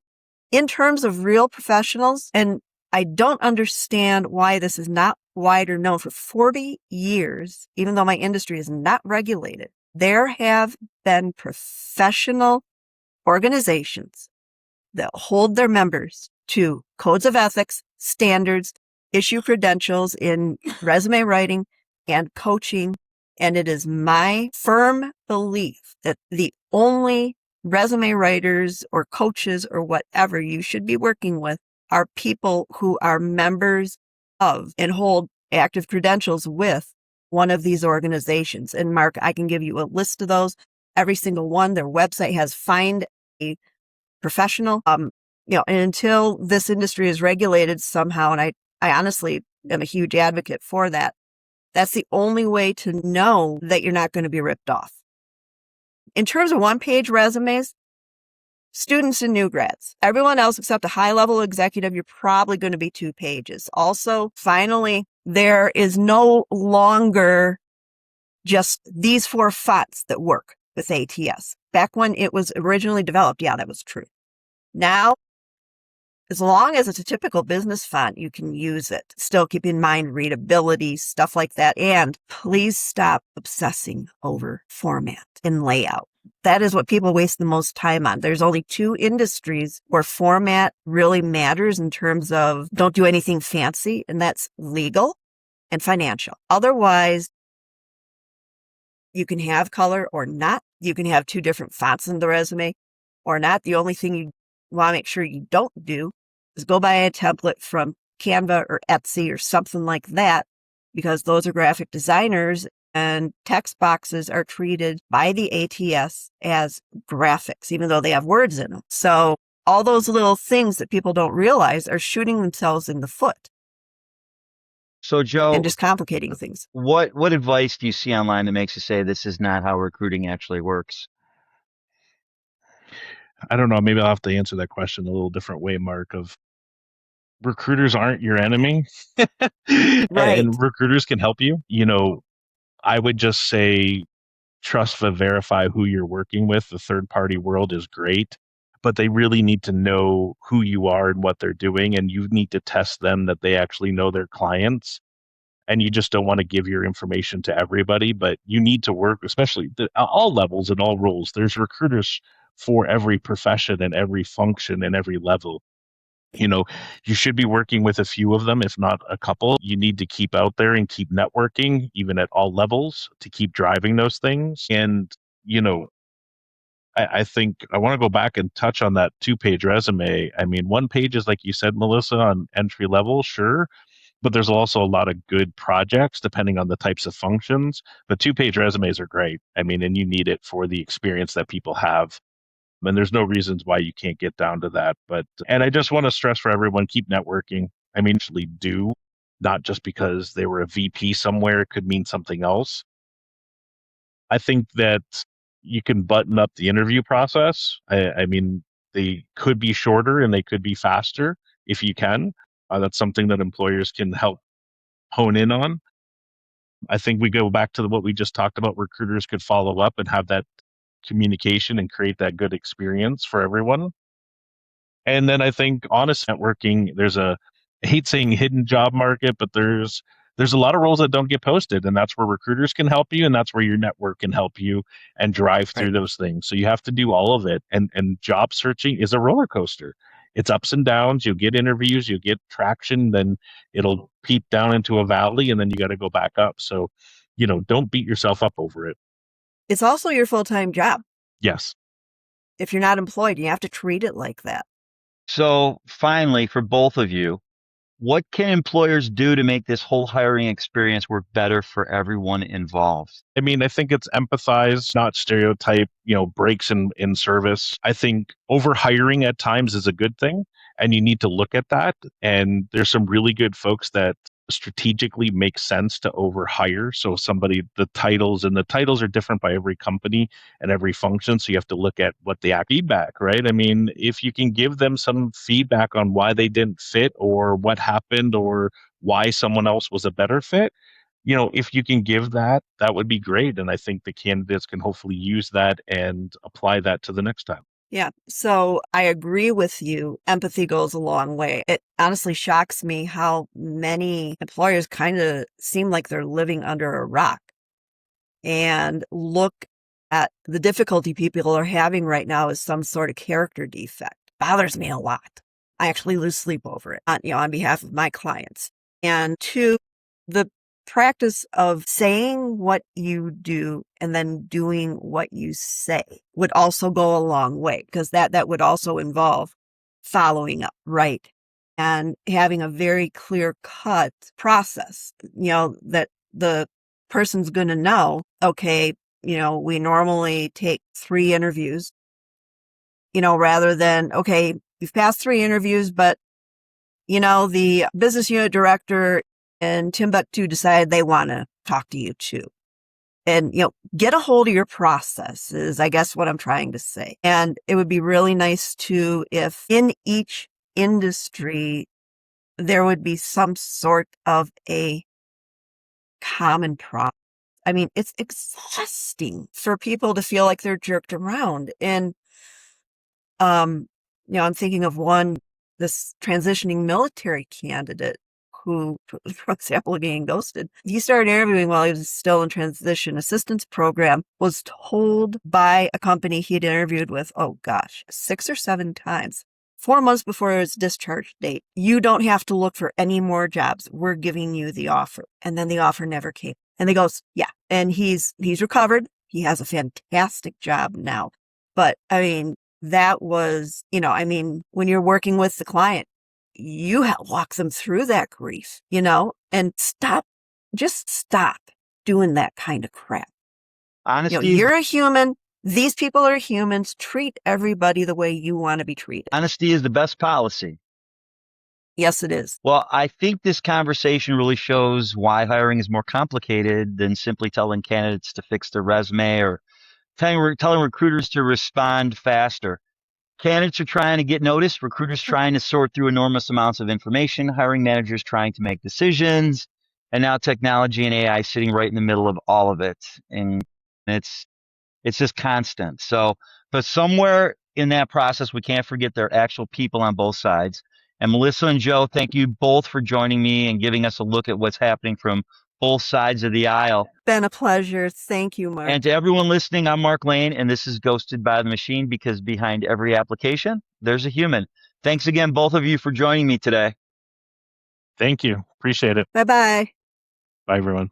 in terms of real professionals, and I don't understand why this is not wider known. For 40 years, even though my industry is not regulated, there have been professional organizations that hold their members to codes of ethics, standards, issue credentials in resume writing and coaching. And it is my firm belief that the only resume writers or coaches or whatever you should be working with are people who are members of and hold active credentials with one of these organizations. And Mark, I can give you a list of those. Every single one, their website has find a professional. And until this industry is regulated somehow, and I honestly am a huge advocate for that, that's the only way to know that you're not going to be ripped off. In terms of one-page resumes, students and new grads, everyone else except a high-level executive, you're probably going to be 2 pages. Also, finally, there is no longer just these 4 fonts that work with ATS. Back when it was originally developed, yeah, that was true. Now, as long as it's a typical business font, you can use it. Still keep in mind readability, stuff like that. And please stop obsessing over format and layout. That is what people waste the most time on. There's only 2 industries where format really matters in terms of don't do anything fancy, and that's legal and financial. Otherwise, you can have color or not. You can have 2 different fonts in the resume or not. The only thing you want to make sure you don't do is go buy a template from Canva or Etsy or something like that, because those are graphic designers and text boxes are treated by the ATS as graphics, even though they have words in them. So all those little things that people don't realize are shooting themselves in the foot So, and Joe, just complicating things. what advice do you see online that makes you say this is not how recruiting actually works? I don't know. Maybe I'll have to answer that question a little different way, Mark. Of recruiters aren't your enemy, Right. and recruiters can help you. You know, I would just say trust but verify who you're working with. The third party world is great, but they really need to know who you are and what they're doing, and you need to test them that they actually know their clients. And you just don't want to give your information to everybody, but you need to work, especially all levels and all roles. There's recruiters for every profession and every function and every level. You know, you should be working with a few of them, if not a couple. You need to keep out there and keep networking, even at all levels, to keep driving those things. And, you know, I think I want to go back and touch on that 2-page resume. I mean, one page is like you said, Melissa, on entry level, sure, but there's also a lot of good projects depending on the types of functions. But 2-page resumes are great. I mean, and you need it for the experience that people have. And there's no reasons why you can't get down to that. But, and I just want to stress for everyone, keep networking. I mean, actually do, not just because they were a VP somewhere, it could mean something else. I think that you can button up the interview process. I mean, they could be shorter and they could be faster if you can. That's something that employers can help hone in on. I think we go back to what we just talked about. Recruiters could follow up and have that communication and create that good experience for everyone. And then I think honest networking, I hate saying hidden job market, but there's a lot of roles that don't get posted, and that's where recruiters can help you, and that's where your network can help you and drive through Right. those things. So you have to do all of it. And job searching is a roller coaster. It's ups and downs. You'll get interviews, you'll get traction, then it'll peak down into a valley, and then you got to go back up. So, you know, don't beat yourself up over it. It's also your full-time job. Yes. If you're not employed, you have to treat it like that. So finally, for both of you, what can employers do to make this whole hiring experience work better for everyone involved? I mean, I think it's empathize, not stereotype, you know, breaks in service. I think overhiring at times is a good thing, and you need to look at that. And there's some really good folks that strategically make sense to overhire. So the titles are different by every company and every function. So you have to look at what the feedback, right? I mean, if you can give them some feedback on why they didn't fit or what happened or why someone else was a better fit, you know, if you can give that, that would be great. And I think the candidates can hopefully use that and apply that to the next time. Yeah. So I agree with you. Empathy goes a long way. It honestly shocks me how many employers kind of seem like they're living under a rock and look at the difficulty people are having right now as some sort of character defect. Bothers me a lot. I actually lose sleep over it on behalf of my clients. And two, the practice of saying what you do and then doing what you say would also go a long way, because that would also involve following up, right? And having a very clear cut process, that the person's going to know, okay, we normally take 3 interviews, rather than, okay, you've passed 3 interviews, but the business unit director in Timbuktu decided they want to talk to you too. And, get a hold of your process is, I guess, what I'm trying to say. And it would be really nice too if in each industry there would be some sort of a common problem. I mean, it's exhausting for people to feel like they're jerked around. And, I'm thinking of this transitioning military candidate who, for example, getting ghosted. He started interviewing while he was still in transition assistance program, was told by a company he'd interviewed with, 6 or 7 times, 4 months before his discharge date, you don't have to look for any more jobs. We're giving you the offer. And then the offer never came. And he goes, yeah. And he's recovered. He has a fantastic job now. But I mean, that was, when you're working with the client, you walk them through that grief, and just stop doing that kind of crap. Honesty, you're a human. These people are humans. Treat everybody the way you want to be treated. Honesty is the best policy. Yes, it is. Well, I think this conversation really shows why hiring is more complicated than simply telling candidates to fix their resume or telling recruiters to respond faster. Candidates are trying to get noticed, recruiters trying to sort through enormous amounts of information, hiring managers trying to make decisions, and now technology and AI sitting right in the middle of all of it. And it's just constant. So, but somewhere in that process, we can't forget there are actual people on both sides. And Melissa and Joe, thank you both for joining me and giving us a look at what's happening from both sides of the aisle. Been a pleasure. Thank you, Mark. And to everyone listening, I'm Mark Lane, and this is Ghosted by the Machine, because behind every application, there's a human. Thanks again, both of you, for joining me today. Thank you. Appreciate it. Bye-bye. Bye, everyone.